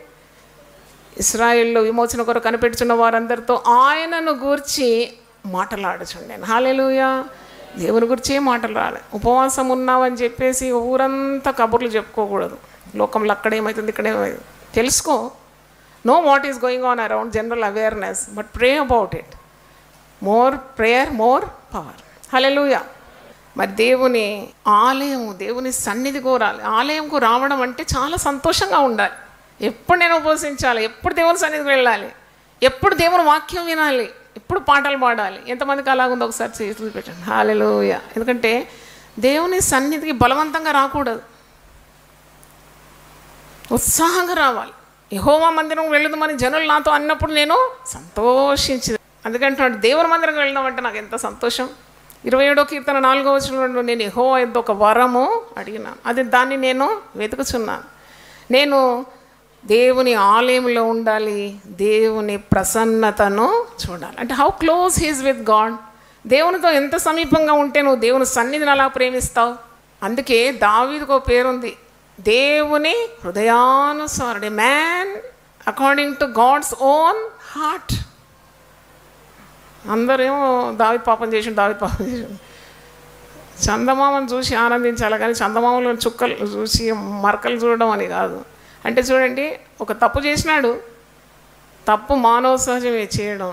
ఇశ్రాయేల్లో విమోచన కొరకు కనిపెట్టుచున్న వారందరితో ఆయనను గూర్చి మాటలాడుచుండెను. హల్లెలూయా. దేవుని గురించే మాటలాడాలి. ఉపవాసం ఉన్నావని చెప్పేసి ఊరంతా కబుర్లు చెప్పుకోకూడదు. లోకంలో అక్కడేమవుతుంది, ఇక్కడేమవుతుంది తెలుసుకో. Know what is going on around, general awareness, but pray about it. More prayer, more power. హల్లెలూయా. మరి దేవుని ఆలయం, దేవుని సన్నిధి కోరాలి. ఆలయంకు రావడం అంటే చాలా సంతోషంగా ఉండాలి. ఎప్పుడు నేను ఉపవసించాలి, ఎప్పుడు దేవుని సన్నిధికి వెళ్ళాలి, ఎప్పుడు దేవుని వాక్యం వినాలి, ఎప్పుడు పాటలు పాడాలి. ఎంతమందికి అలాగుందో ఒకసారి చేతులు పెట్టండి. హల్లెలూయా. ఎందుకంటే దేవుని సన్నిధికి బలవంతంగా రాకూడదు, ఉత్సాహంగా రావాలి. యెహోవా మందిరం వెళ్ళదుమని జనులు నాతో అన్నప్పుడు నేను సంతోషించింది. అందుకంటున్నాడు దేవుని మందిరంకి వెళ్ళడం అంటే నాకు ఎంత సంతోషం. 27వ కీర్తన 4వ వచనంలో నేను యెహోవా యొద్ద ఒక వరము అడిగినాను, అది దాన్ని నేను వెతుకుచున్నాను. నేను దేవుని ఆలయంలో ఉండాలి, దేవుని ప్రసన్నతను చూడాలి. అంటే how close he's with God. దేవునితో ఎంత సమీపంగా ఉంటే నువ్వు దేవుని సన్నిధిని అలా ప్రేమిస్తావు. అందుకే దావీదుకు ఒక పేరుంది, దేవుని హృదయానుసారుడు, man according to God's own heart. అందరేమో దావీదు పాపం చేసిండు. చందమామను చూసి ఆనందించాలి కానీ చందమామలో చుక్కలు చూసి మరకలు చూడడం అని కాదు. అంటే చూడండి, ఒక తప్పు చేసినాడు, తప్పు మానవ సహజమే చేయడం,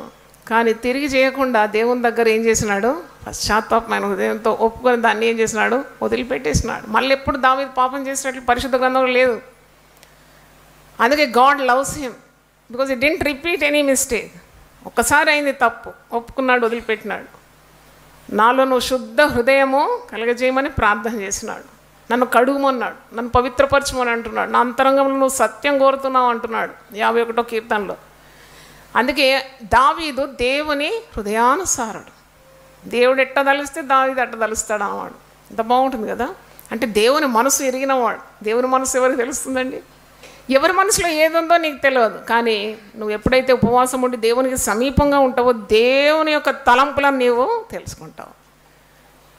కానీ తిరిగి చేయకుండా దేవుని దగ్గర ఏం చేసినాడు? పశ్చాత్తాపమైన హృదయంతో ఒప్పుకొని దాన్ని ఏం చేసినాడు? వదిలిపెట్టేసినాడు. మళ్ళీ ఎప్పుడు దావీదు పాపం చేసినట్లు పరిశుద్ధ గ్రంథంలో లేదు. అందుకే God loves him because it didn't repeat any mistake. ఒక్కసారి అయింది తప్పు, ఒప్పుకున్నాడు, వదిలిపెట్టినాడు. నాలో నువ్వు శుద్ధ హృదయము కలగజేయమని ప్రార్థన చేసినాడు. నన్ను కడుగుమన్నాడు, నన్ను పవిత్రపరచమని అంటున్నాడు. నా అంతరంగంలో నువ్వు సత్యం కోరుతున్నావు అంటున్నాడు 51వ కీర్తనలో. అందుకే దావీదు దేవుని హృదయానుసారుడు. దేవుడు ఎట్ట తలిస్తే దావీదు అట్ట తలుస్తాడు అన్నవాడు. ఎంత బాగుంటుంది కదా. అంటే దేవుని మనసు ఎరిగినవాడు. దేవుని మనసు ఎవరికి తెలుస్తుందండి? ఎవరి మనసులో ఏదుందో నీకు తెలియదు, కానీ నువ్వు ఎప్పుడైతే ఉపవాసం ఉండి దేవునికి సమీపంగా ఉంటావో దేవుని యొక్క తలంపులను నీవు తెలుసుకుంటావు.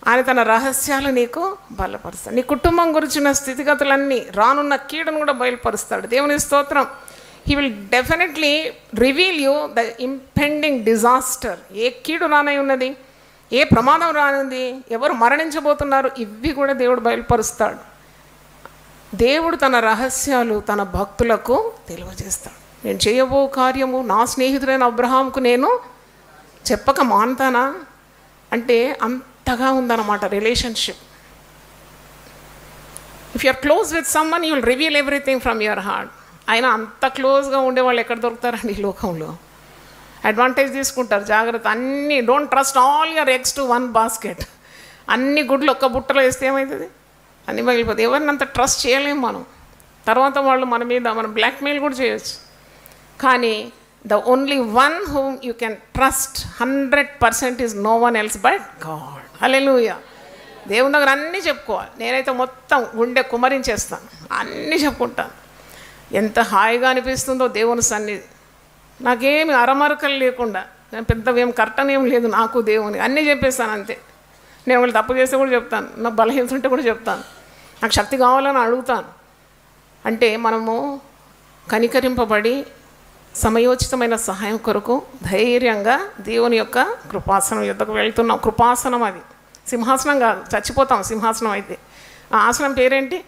ఆయన తన రహస్యాలు నీకు బలపరుస్తాడు. నీ కుటుంబం గురించిన స్థితిగతులన్నీ, రానున్న కీడును కూడా బయలుపరుస్తాడు. దేవుని స్తోత్రం. He will definitely reveal you the impending disaster. ఏ కీడు రానై ఉన్నది, ఏ ప్రమాదం రానుంది, ఎవరు మరణించబోతున్నారు, ఇవి కూడా దేవుడు బయలుపరుస్తాడు. దేవుడు తన రహస్యాలు తన భక్తులకు తెలియజేస్తాడు. నేను చేయబో కార్యము నా స్నేహితుడైన అబ్రహాంకు నేను చెప్పక మాన్తానా అంటే అంతగా ఉందన్నమాట relationship. If you are close with someone you will reveal everything from your heart. ఆయన అంత క్లోజ్గా ఉండేవాళ్ళు ఎక్కడ దొరుకుతారండి ఈ లోకంలో? అడ్వాంటేజ్ తీసుకుంటారు, జాగ్రత్త. అన్నీ don't trust all your eggs to one basket. అన్ని గుడ్లు ఒక్క బుట్టలో వేస్తే ఏమవుతుంది? అన్నీ పగిలిపోతుంది. ఎవరిని అంత ట్రస్ట్ చేయలేము మనం. తర్వాత వాళ్ళు మన మీద మనం బ్లాక్మెయిల్ కూడా చేయొచ్చు. కానీ the only one whom you can trust 100% is no one else but God. హల్లెలూయా. దేవుని దగ్గర అన్నీ చెప్పుకోవాలి. నేనైతే మొత్తం గుండె కుమరించేస్తాను, అన్నీ చెప్పుకుంటాను. ఎంత హాయిగా అనిపిస్తుందో దేవుని సన్నిధి. నాకేమి అరమరకలు లేకుండా, నేను పెద్దవేం కర్టన్ ఏం లేదు నాకు దేవుని, అన్నీ చెప్పేస్తాను అంతే. నేను వాళ్ళు తప్పు చేస్తే కూడా చెప్తాను, నా బలహీనత ఉంటే కూడా చెప్తాను, నాకు శక్తి కావాలని అడుగుతాను. అంటే మనము కనికరింపబడి సమయోచితమైన సహాయం కొరకు ధైర్యంగా దేవుని యొక్క కృపాసనం యుద్ధకు వెళ్తున్నాం. కృపాసనం అది, సింహాసనం కాదు, చచ్చిపోతాం సింహాసనం అయితే. ఆ ఆసనం పేరేంటి?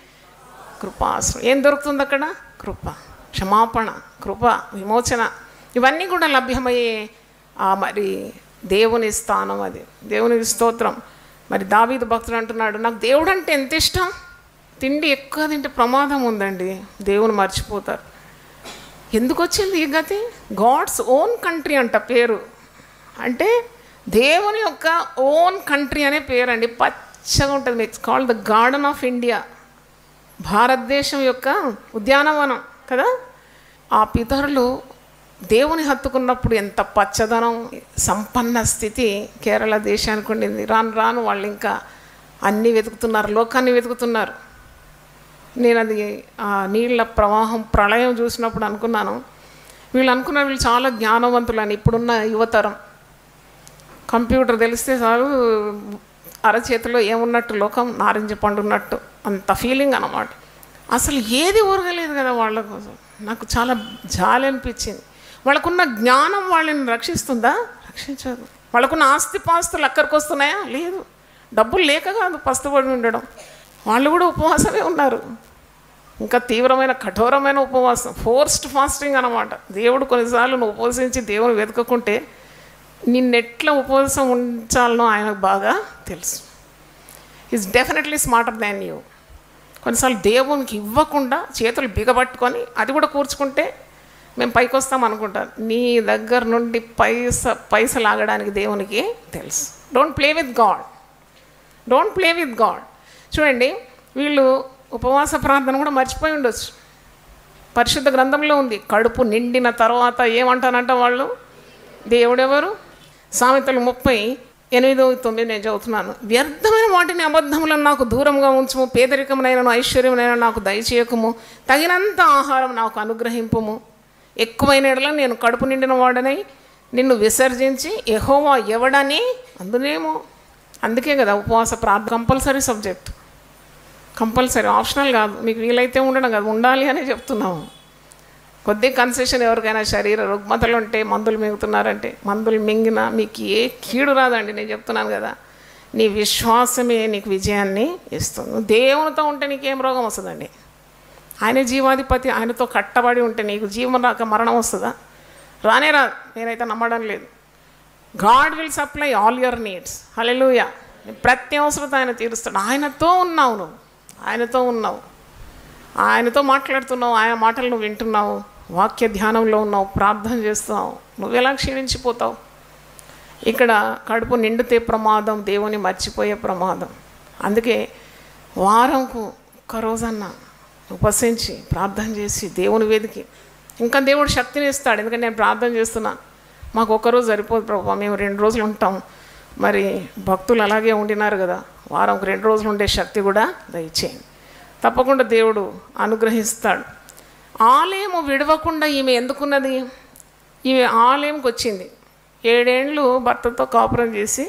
కృపాసనం. ఏం దొరుకుతుంది అక్కడ? కృప, క్షమాపణ, కృప, విమోచన, ఇవన్నీ కూడా లభ్యమయ్యే మరి దేవుని స్థానం అది. దేవునికి స్తోత్రం. మరి దావీదు భక్తుడు అంటున్నాడు, నాకు దేవుడు అంటే ఎంత ఇష్టం, తిండి ఎక్కువ తింటే ప్రమాదం ఉందండి, దేవుని మర్చిపోతారు. ఎందుకు వచ్చింది ఈ గతి? గాడ్స్ ఓన్ కంట్రీ అంట పేరు. అంటే దేవుని యొక్క ఓన్ కంట్రీ అనే పేరు అండి. పచ్చగా ఉంటుంది. It's called the garden of India. భారతదేశం యొక్క ఉద్యానవనం కదా. ఆ పితరులు దేవుని హత్తుకున్నప్పుడు ఎంత పచ్చదనం, సంపన్న స్థితి కేరళ దేశానికి ఉండింది. రాను రాను వాళ్ళు ఇంకా అన్నీ వెతుకుతున్నారు, లోకాన్ని వెతుకుతున్నారు. నేను అది ఆ నీళ్ళ ప్రవాహం ప్రళయం చూసినప్పుడు అనుకున్నాను, వీళ్ళు అనుకున్నారు వీళ్ళు చాలా జ్ఞానవంతులు అని. ఇప్పుడున్న యువతరం కంప్యూటర్ తెలిస్తే చాలు అరచేతిలో ఏమున్నట్టు లోకం నారింజ పండు ఉన్నట్టు అంత ఫీలింగ్ అన్నమాట. అసలు ఏది ఊరగలేదు కదా వాళ్ళ కోసం. నాకు చాలా జాలి అనిపించింది. వాళ్ళకున్న జ్ఞానం వాళ్ళని రక్షిస్తుందా? రక్షించదు. వాళ్ళకున్న ఆస్తిపాస్తులు అక్కడికి వస్తున్నాయా? లేదు. డబ్బులు లేక కాదు పస్తుపడి ఉండడం. వాళ్ళు కూడా ఉపవాసమే ఉన్నారు. ఇంకా తీవ్రమైన కఠోరమైన ఉపవాసం, ఫోర్స్డ్ ఫాస్టింగ్ అన్నమాట. దేవుడు కొన్నిసార్లు నువ్వు ఉపవసించి దేవుని వెతుకుంటే నిన్నెట్లా ఉపవాసం ఉంచాలనో ఆయనకు బాగా తెలుసు. Is definitely smarter than you. కొన్నిసార్లు దేవునికి ఇవ్వకుండా చేతులు బిగబట్టుకొని అది కూడా కూర్చుకుంటే మేము పైకి వస్తాం అనుకుంటారు. నీ దగ్గర నుండి పైస లాగడానికి దేవునికి తెలుసు. Don't play with God, don't play with God. చూడండి, వీళ్ళు ఉపవాస ప్రార్థన కూడా మర్చిపోయి ఉండొచ్చు. పరిశుద్ధ గ్రంథంలో ఉంది, కడుపు నిండిన తర్వాత ఏమంటానంట వాళ్ళు, దేవుడెవరు? సామెతలు 30:8-9 నేను చదువుతున్నాను. వ్యర్థమైన వాటిని అబద్ధములను నాకు దూరంగా ఉంచుము, పేదరికమునైనను ఐశ్వర్యమునైనా నాకు దయచేయకము, తగినంత ఆహారం నాకు అనుగ్రహింపుము. ఎక్కువైన ఎడల నేను కడుపు నిండిన వాడనై నిన్ను విసర్జించి యెహోవా ఎవడని అందునేమో. అందుకే కదా ఉపవాస ప్రార్థన కంపల్సరీ సబ్జెక్ట్, కంపల్సరీ, ఆప్షనల్ కాదు. మీకు వీలైతే ఉండడం కాదు, ఉండాలి అని చెప్తున్నాము. కొద్దిగా కన్సెషన్ ఎవరికైనా శరీర రుగ్మతలు ఉంటే మందులు మింగుతున్నారంటే, మందులు మింగినా మీకు ఏ కీడు రాదండి. నేను చెప్తున్నాను కదా, నీ విశ్వాసమే నీకు విజయాన్ని ఇస్తుంది. దేవునితో ఉంటే నీకేం రోగం వస్తుందండి? ఆయన జీవాధిపతి, ఆయనతో కట్టబడి ఉంటే నీకు జీవం రాక మరణం వస్తుందా? రానే రాదు. నేనైతే నమ్మడం లేదు. God will supply all your needs. హల్లెలూయా. ప్రతి అవసరత ఆయన తీరుస్తాడు. ఆయనతో ఉన్నావు, నువ్వు ఆయనతో ఉన్నావు, ఆయనతో మాట్లాడుతున్నావు, ఆయన మాటలు నువ్వు వింటున్నావు, వాక్య ధ్యానంలో ఉన్నావు, ప్రార్థన చేస్తున్నావు. నువ్వు ఎలా క్షీణించిపోతావు? ఇక్కడ కడుపు నిండితే ప్రమాదం, దేవుని మర్చిపోయే ప్రమాదం. అందుకే వారంకు ఒక్కరోజన్నా ఉపసించి ప్రార్థన చేసి దేవుని వేదికి, ఇంకా దేవుడు శక్తిని ఇస్తాడు. ఎందుకంటే నేను ప్రార్థన చేస్తున్నాను, మాకు ఒక్కరోజు సరిపోదు ప్రభు, మేము 2 రోజులు ఉంటాం. మరి భక్తులు అలాగే ఉండినారు కదా, వారంకు 2 రోజులు ఉండే శక్తి కూడా దయచేయండి. తప్పకుండా దేవుడు అనుగ్రహిస్తాడు. ఆలయము విడవకుండా ఈమె ఎందుకున్నది? ఈమె ఆలయంకి వచ్చింది. 7 ఏళ్ళు భర్తతో కాపురం చేసి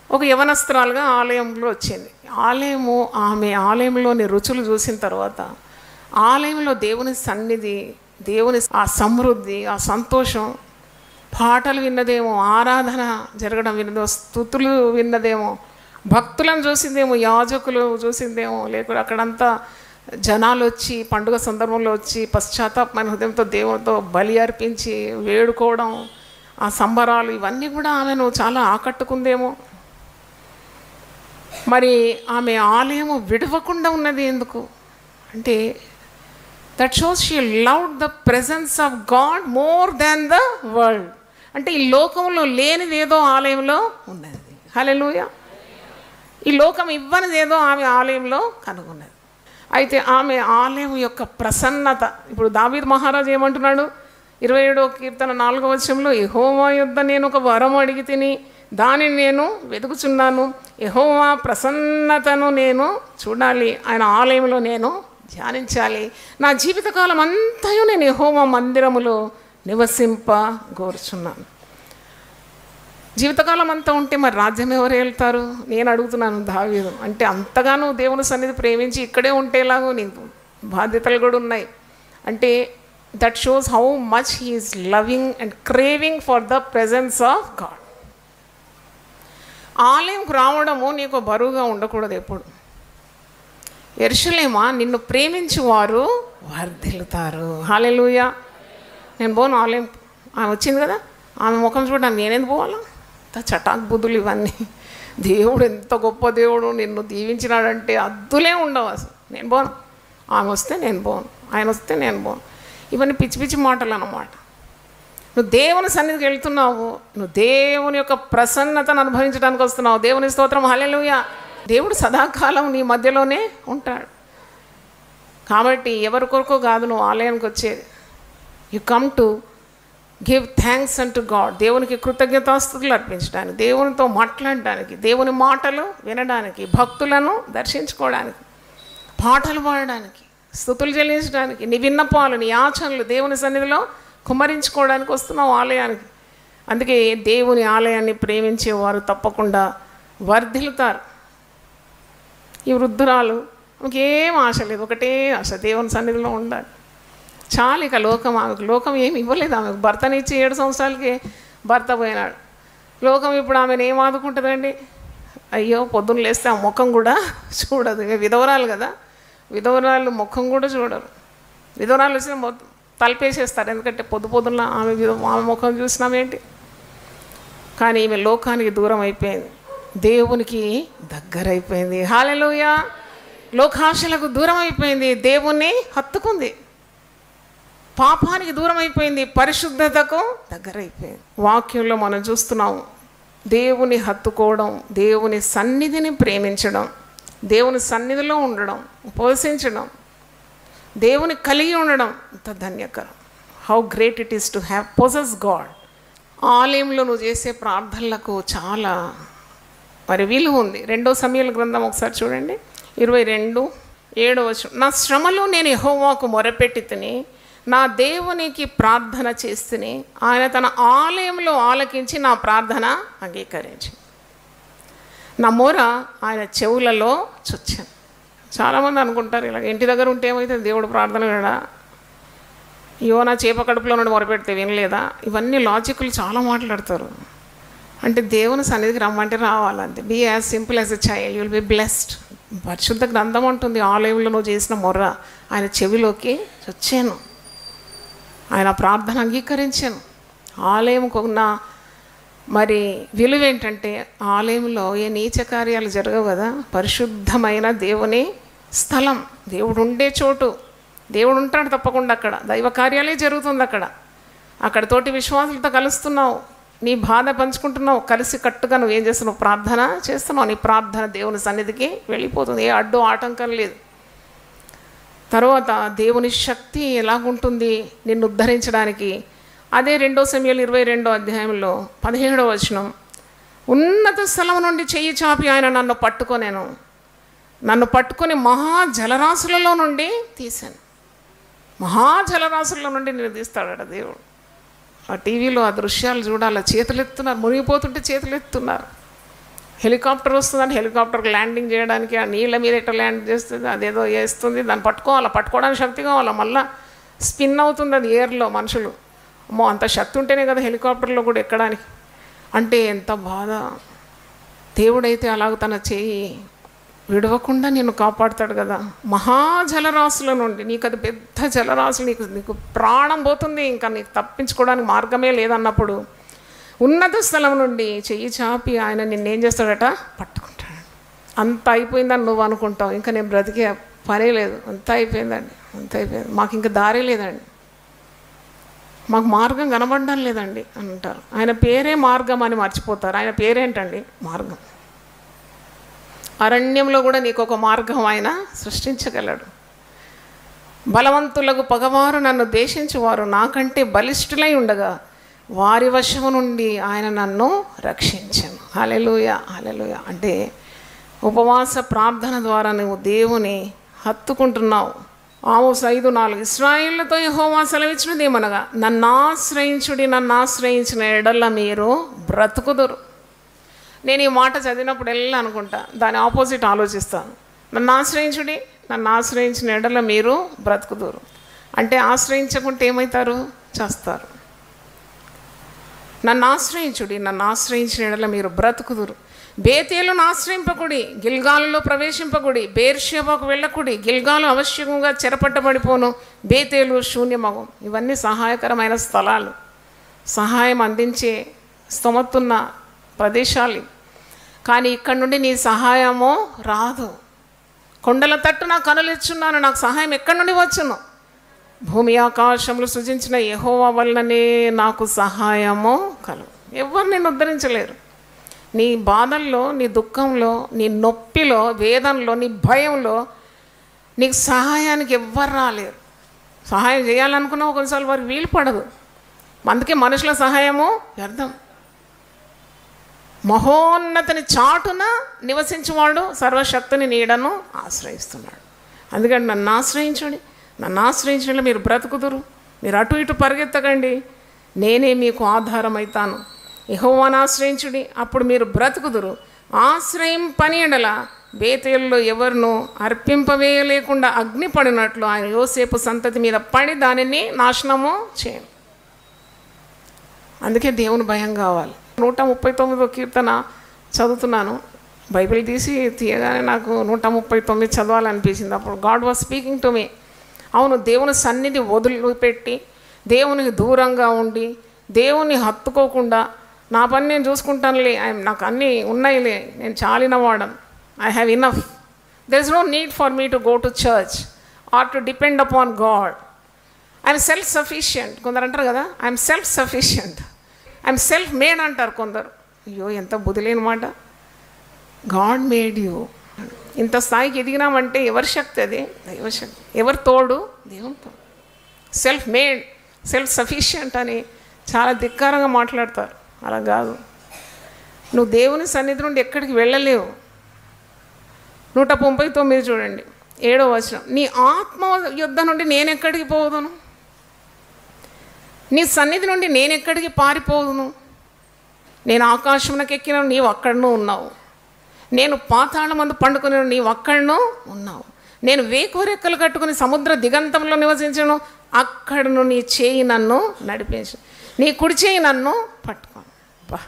ఒక యవనస్త్రాలుగా ఆలయంలో వచ్చింది. ఆమె ఆలయంలోని రుచులు చూసిన తర్వాత, ఆలయంలో దేవుని సన్నిధి, దేవుని ఆ సమృద్ధి, ఆ సంతోషం, పాటలు విన్నదేమో, ఆరాధన జరగడం విన్నదో, స్తుతులు విన్నదేమో, భక్తులను చూసిందేమో, యాజకులు చూసిందేమో, లేకపోతే అక్కడంతా జనాలు వచ్చి పండుగ సందర్భంలో వచ్చి పశ్చాత్తాపమైన హృదయంతో దేవునితో బలి అర్పించి వేడుకోవడం, ఆ సంబరాలు, ఇవన్నీ కూడా ఆమెను చాలా ఆకట్టుకుందేమో. మరి ఆమె ఆలయము విడవకుండా ఉన్నది ఎందుకు అంటే, that shows she loved the presence of God more than the world. అంటే ఈ లోకంలో లేనిది ఏదో ఆలయంలో ఉన్నది. హల్లెలూయా. ఈ లోకం ఇవ్వనిది ఏదో ఆమె ఆలయంలో కనుగొన్నది. అయితే ఆమె ఆలయం యొక్క ప్రసన్నత, ఇప్పుడు దావీదు మహారాజు ఏమంటున్నాడు 27వ కీర్తన 4వ వచనంలో, యెహోవా యొద్ద నేను ఒక వరం అడిగి తిని దానిని నేను వెతుకుచున్నాను, యెహోవా ప్రసన్నతను నేను చూడాలి, ఆయన ఆలయంలో నేను ధ్యానించాలి, నా జీవితకాలం అంతయు నేను యెహోవా మందిరములో నివసింపగోరుచున్నాను. జీవితకాలం అంతా ఉంటే మరి రాజ్యం ఎవరు వెళ్తారు? నేను అడుగుతున్నాను దావీదు. అంటే అంతగానో దేవుని సన్నిధి ప్రేమించి ఇక్కడే ఉంటేలాగో నీకు బాధ్యతలు కూడా ఉన్నాయి. అంటే that shows how much he is loving and craving for the presence of God. ఆలయంకు రావడము నీకు బరువుగా ఉండకూడదు ఎప్పుడు. యెరూషలేమా, నిన్ను ప్రేమించి వారు వర్ధిల్లుతారు. హల్లెలూయా. నేను పోను ఆలయం, ఆమె వచ్చింది కదా, ఆమె ముఖం చూడడానికి నేనేందుకు పోవాలా? చటాక్ బుద్ధులు ఇవన్నీ. దేవుడు ఎంత గొప్ప దేవుడు, నిన్ను దీవించినాడంటే అద్దులే ఉండవు అసలు. నేను పోను, ఆమె వస్తే నేను పోను, ఆయన వస్తే నేను పోను. ఇవన్నీ పిచ్చి పిచ్చి మాటలు అన్నమాట. నువ్వు దేవుని సన్నిధికి వెళ్తున్నావు, నువ్వు దేవుని యొక్క ప్రసన్నతను అనుభవించడానికి వస్తున్నావు. దేవుని స్తోత్రం, హల్లెలూయా. దేవుడు సదాకాలం నీ మధ్యలోనే ఉంటాడు. కాబట్టి ఎవరి కొరకు కాదు నువ్వు ఆలయానికి వచ్చేది. You come to give thanks unto God. దేవునికి కృతజ్ఞతాస్తుతులు అర్పించడానికి, దేవునితో మాట్లాడడానికి, దేవుని మాటలు వినడానికి, భక్తులను దర్శించుకోవడానికి, పాటలు పాడడానికి, స్తుతులు చెల్లించడానికి, నీ విన్నపాలు, నీ యాచనలు దేవుని సన్నిధిలో కుమ్మరించుకోవడానికి వస్తున్నావు ఆలయానికి. అందుకే దేవుని ఆలయాన్ని ప్రేమించేవారు తప్పకుండా వర్ధిల్లుతారు. ఈ వృద్ధురాలు ఆమెకేం ఆశ లేదు, ఒకటే ఆశ, దేవుని సన్నిధిలో ఉండాలి. చాలు ఇక లోకం ఏమి ఇవ్వలేదు ఆమెకు. భర్తనిచ్చి 7 సంవత్సరాలకి భర్త పోయినాడు. లోకం ఇప్పుడు ఆమెను ఏం ఆదుకుంటుందండి? అయ్యో, పొద్దున్న లేస్తే ఆ ముఖం కూడా చూడదు. విధవరాలు కదా, విధవరాలు ముఖం కూడా చూడరు. విధవరాలు వచ్చిన తలపేసేస్తారు, ఎందుకంటే పొద్దున్న ఆమె ముఖం చూసినామేంటి. కానీ ఈమె లోకానికి దూరం అయిపోయింది, దేవునికి దగ్గర అయిపోయింది. హల్లెలూయా. లోకాశలకు దూరం అయిపోయింది, దేవుణ్ణి హత్తుకుంది. పాపానికి దూరం అయిపోయింది, పరిశుద్ధతకు దగ్గర అయిపోయింది. వాక్యంలో మనం చూస్తున్నాం, దేవుని హత్తుకోవడం, దేవుని సన్నిధిని ప్రేమించడం, దేవుని సన్నిధిలో ఉండడం, ఉపవసించడం, దేవుని కలిగి ఉండడం అంత ధన్యకరం. How great it is to have possess God. ఆలయంలో నువ్వు చేసే ప్రార్థనలకు చాలా మరి విలువ ఉంది. 2 సమూయేలు గ్రంథం ఒకసారి చూడండి, 22:7. నా శ్రమలో నేను యెహోవాకు మొరపెట్టి తిని నా దేవునికి ప్రార్థన చేస్తుని ఆయన తన ఆలయంలో ఆలకించి నా ప్రార్థన అంగీకరించి నా మొర ఆయన చెవులలో చొచ్చాను. చాలామంది అనుకుంటారు ఇలా ఇంటి దగ్గర ఉంటే ఏమైతే దేవుడు ప్రార్థన వినడా, యోనా చేప కడుపులో నుండి మొరపెడితే వినలేదా, ఇవన్నీ లాజిక్లు చాలా మాట్లాడతారు. అంటే దేవుని సన్నిధికి రమ్మంటే రావాలంతే. Be as simple as a child, you will be blessed. పరిశుద్ధ గ్రంథం ఉంటుంది, ఆలయంలో నువ్వు చేసిన మొర్ర ఆయన చెవిలోకి వచ్చాను, ఆయన ప్రార్థన అంగీకరించాను. ఆలయంకు ఉన్న మరి విలువ ఏంటంటే, ఆలయంలో ఏ నీచ కార్యాలు జరగవు కదా, పరిశుద్ధమైన దేవుని స్థలం, దేవుడు ఉండే చోటు. దేవుడు ఉంటాడు తప్పకుండా అక్కడ, దైవ కార్యాలే జరుగుతుంది అక్కడ తోటి విశ్వాసులతో కలుస్తున్నావు, నీ బాధ పంచుకుంటున్నావు, కలిసి కట్టుగా నువ్వు ఏం చేస్తున్నావు, ప్రార్థన చేస్తున్నావు. నీ ప్రార్థన దేవుని సన్నిధికి వెళ్ళిపోతుంది, ఏ అడ్డు ఆటంకం లేదు. తర్వాత దేవుని శక్తి ఎలాగుంటుంది నిన్ను ఉద్ధరించడానికి, అదే 2 సమూయేలు 22 17 ఉన్నత స్థలం నుండి చెయ్యి చాపి ఆయన నన్ను పట్టుకొని మహాజలరాశులలో నుండి తీశాను. మహాజలరాశుల నుండి నేను తీస్తాడట దేవుడు. ఆ టీవీలో ఆ దృశ్యాలు చూడాలి, చేతులు ఎత్తున్నారు, మునిగిపోతుంటే చేతులు ఎత్తున్నారు. హెలికాప్టర్ వస్తుందని హెలికాప్టర్కి ల్యాండింగ్ చేయడానికి ఆ నీళ్ళ మీద ఎట్లా ల్యాండ్ చేస్తుంది, అదేదో వేస్తుంది, దాన్ని పట్టుకోవడానికి శక్తి కావాలా, మళ్ళీ స్పిన్ అవుతుంది అది ఎయిర్లో. మనుషులు అమ్మో అంత శక్తి ఉంటేనే కదా హెలికాప్టర్లో కూడా ఎక్కడానికి. అంటే ఎంత బాధ. దేవుడైతే అలాగ తన చేయి విడవకుండా నిన్ను కాపాడుతాడు కదా. మహాజలరాశుల నుండి, నీకు అది పెద్ద జలరాశులు, నీకు ప్రాణం పోతుంది, ఇంకా నీకు తప్పించుకోవడానికి మార్గమే లేదన్నప్పుడు ఉన్నత స్థలం నుండి చెయ్యి చాపి ఆయన నిన్నేం చేస్తాడట, పట్టుకుంటాడు. అంత అయిపోయిందని నువ్వు అనుకుంటావు, ఇంకా నేను బ్రతికే పనే లేదు, అంత అయిపోయిందండి, మాకు ఇంకా దారే లేదండి, మాకు మార్గం కనబడడం లేదండి అంటారు. ఆయన పేరే మార్గం అని మర్చిపోతారు. ఆయన పేరేంటండి? మార్గం. అరణ్యంలో కూడా నీకు ఒక మార్గం ఆయన సృష్టించగలడు. బలవంతులకు పగవారు నన్ను దేశించువారు నాకంటే బలిష్ఠులై ఉండగా వారి వశము నుండి ఆయన నన్ను రక్షించాను. హల్లెలూయా, హల్లెలూయా. అంటే ఉపవాస ప్రార్థన ద్వారా నువ్వు దేవుని హత్తుకుంటున్నావు. ఆమోస్ 5:4 ఇశ్రాయేలుతో యెహోవా సెలవిచ్చినది ఏమనగా, నన్ను ఆశ్రయించిన ఎడల మీరు బ్రతుకుదురు. నేను ఈ మాట చదివినప్పుడు ఎలా అనుకుంటా, దాని ఆపోజిట్ ఆలోచిస్తాను. నన్ను ఆశ్రయించిన ఎడల మీరు బ్రతుకుదురు అంటే ఆశ్రయించకుంటే ఏమవుతారు? చేస్తారు. నన్ను ఆశ్రయించిన ఎడల మీరు బ్రతుకుదురు. బేతేలును ఆశ్రయింపకుడి, గిల్గాలులో ప్రవేశింపకుడి, బేర్షెబాకు వెళ్ళకుడి, గిల్గాలు అవశ్యకంగా చెరపట్టబడిపోను, బేతేలు శూన్యమగు. ఇవన్నీ సహాయకరమైన స్థలాలు, సహాయం అందించే స్తోమతున్న ప్రదేశాలు. కానీ ఇక్కడ నుండి నీ సహాయము రాదు. కొండల తట్టు నా కనులెచ్చున్నాను, నాకు సహాయం ఎక్కడి నుండి వచ్చును? భూమి ఆకాశములు సృజించిన యెహోవా వలననే నాకు సహాయము కలుగు. ఎవరు నేను ఉద్ధరించలేరు. నీ బాధల్లో, నీ దుఃఖంలో, నీ నొప్పిలో, వేదనలో, నీ భయంలో నీకు సహాయానికి ఎవ్వరు రాలేరు. సహాయం చేయాలనుకున్నా ఒకసారి వారికి వీలు పడదు. అందుకే మనుషుల సహాయము వ్యర్థం. మహోన్నతిని చాటున నివసించేవాడు సర్వశక్తిని నీడను ఆశ్రయిస్తున్నాడు. అందుకని నన్ను ఆశ్రయించండి మీరు బ్రతుకుదురు. మీరు అటు ఇటు పరిగెత్తకండి, నేనే మీకు ఆధారమవుతాను. యెహోవాను ఆశ్రయించుడి, అప్పుడు మీరు బ్రతుకుదురు. ఆశ్రయం పని ఎడల బేతేలులో ఎవరినూ అర్పింపవేయలేకుండా అగ్ని పడినట్లు ఆయన యోసేపు సంతతి మీద పడి దానిని నాశనము చేయండి. అందుకే దేవుని భయం కావాలి. 139వ కీర్తన చదువుతున్నాను, బైబిల్ తీయగానే నాకు 139 చదవాలనిపించింది. అప్పుడు God was speaking to me. అవును, దేవుని సన్నిధి వదిలిపెట్టి దేవునికి దూరంగా ఉండి దేవుని హత్తుకోకుండా నా పని నేను చూసుకుంటానులే, నాకు అన్నీ ఉన్నాయిలే, నేను చాలిన వాడను, I have enough, there is no need for me to go to church or to depend upon God, I'm self sufficient. కొందరు అంటారు కదా, I'm self sufficient, I'm self made అంటారు కొందరు. అయ్యో, ఎంత బుద్ధిలేని మాట. God made you. ఇంత స్థాయికి ఎదిగినామంటే ఎవరి శక్తి? అది దైవశక్తి. ఎవరి తోడు? దేవుని తోడు. సెల్ఫ్ మేడ్, సెల్ఫ్ సఫిషియంట్ అని చాలా ధిక్కారంగా మాట్లాడతారు. అలా కాదు. నువ్వు దేవుని సన్నిధి నుండి ఎక్కడికి వెళ్ళలేవు. 139 చూడండి, 7వ వచనం. నీ ఆత్మ యుద్ధ నుండి నేను ఎక్కడికి పోదును? నీ సన్నిధి నుండి నేను ఎక్కడికి పారిపోదును? నేను ఆకాశమునకు ఎక్కిన నీవు అక్కడనూ ఉన్నావు, నేను పాతాళమందు పండుకుని నీవు అక్కడనూ ఉన్నావు, నేను వేకువరెక్కలు కట్టుకుని సముద్ర దిగంతంలో నివసించను, అక్కడను నీ చేయి నన్ను నడిపించు, నీ కుడి చేయి నన్ను పట్టుకోను. బా,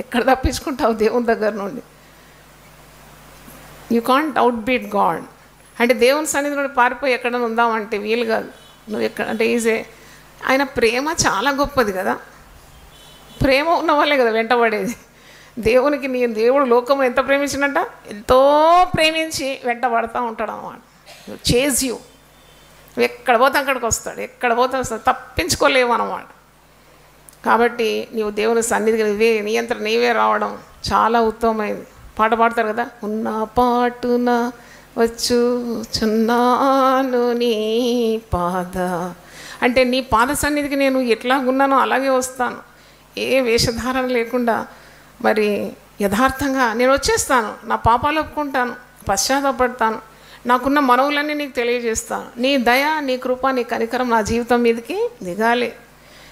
ఎక్కడ తప్పించుకుంటావు దేవుని దగ్గర నుండి? You can't out beat God. అంటే దేవుని సన్నిధి నుండి పారిపోయి ఎక్కడైనా ఉందామంటే వీలు కాదు. నువ్వు ఎక్కడ అంటే ఈజే. ఆయన ప్రేమ చాలా గొప్పది కదా. ప్రేమ ఉన్న వాళ్ళే కదా వెంటబడేది. దేవునికి దేవుడు లోకం ఎంత ప్రేమించినట్ట, ఎంతో ప్రేమించి వెంటబడతా ఉంటాడు అన్నమాట. Chase you. నువ్వు ఎక్కడ పోతే అక్కడికి వస్తాడు, ఎక్కడ పోతే వస్తాడు, తప్పించుకోలేవు అన్నమాట. కాబట్టి నీవు దేవుని సన్నిధికి నీవే రావడం చాలా ఉత్తమమైంది. పాట పాడతారు కదా, ఉన్న పాటున వచ్చుచున్నాను నీ పాద. అంటే నీ పాద సన్నిధికి నేను ఎట్లా ఉన్నానో అలాగే వస్తాను, ఏ వేషధారణ లేకుండా మరి యథార్థంగా నేను వచ్చేస్తాను. నా పాపాలు ఒప్పుకుంటాను, పశ్చాత్తాపడతాను, నాకున్న మనవులన్నీ నీకు తెలియజేస్తాను. నీ దయ, నీ కృప, నీ కనికరం నా జీవితం మీదకి దిగాలి.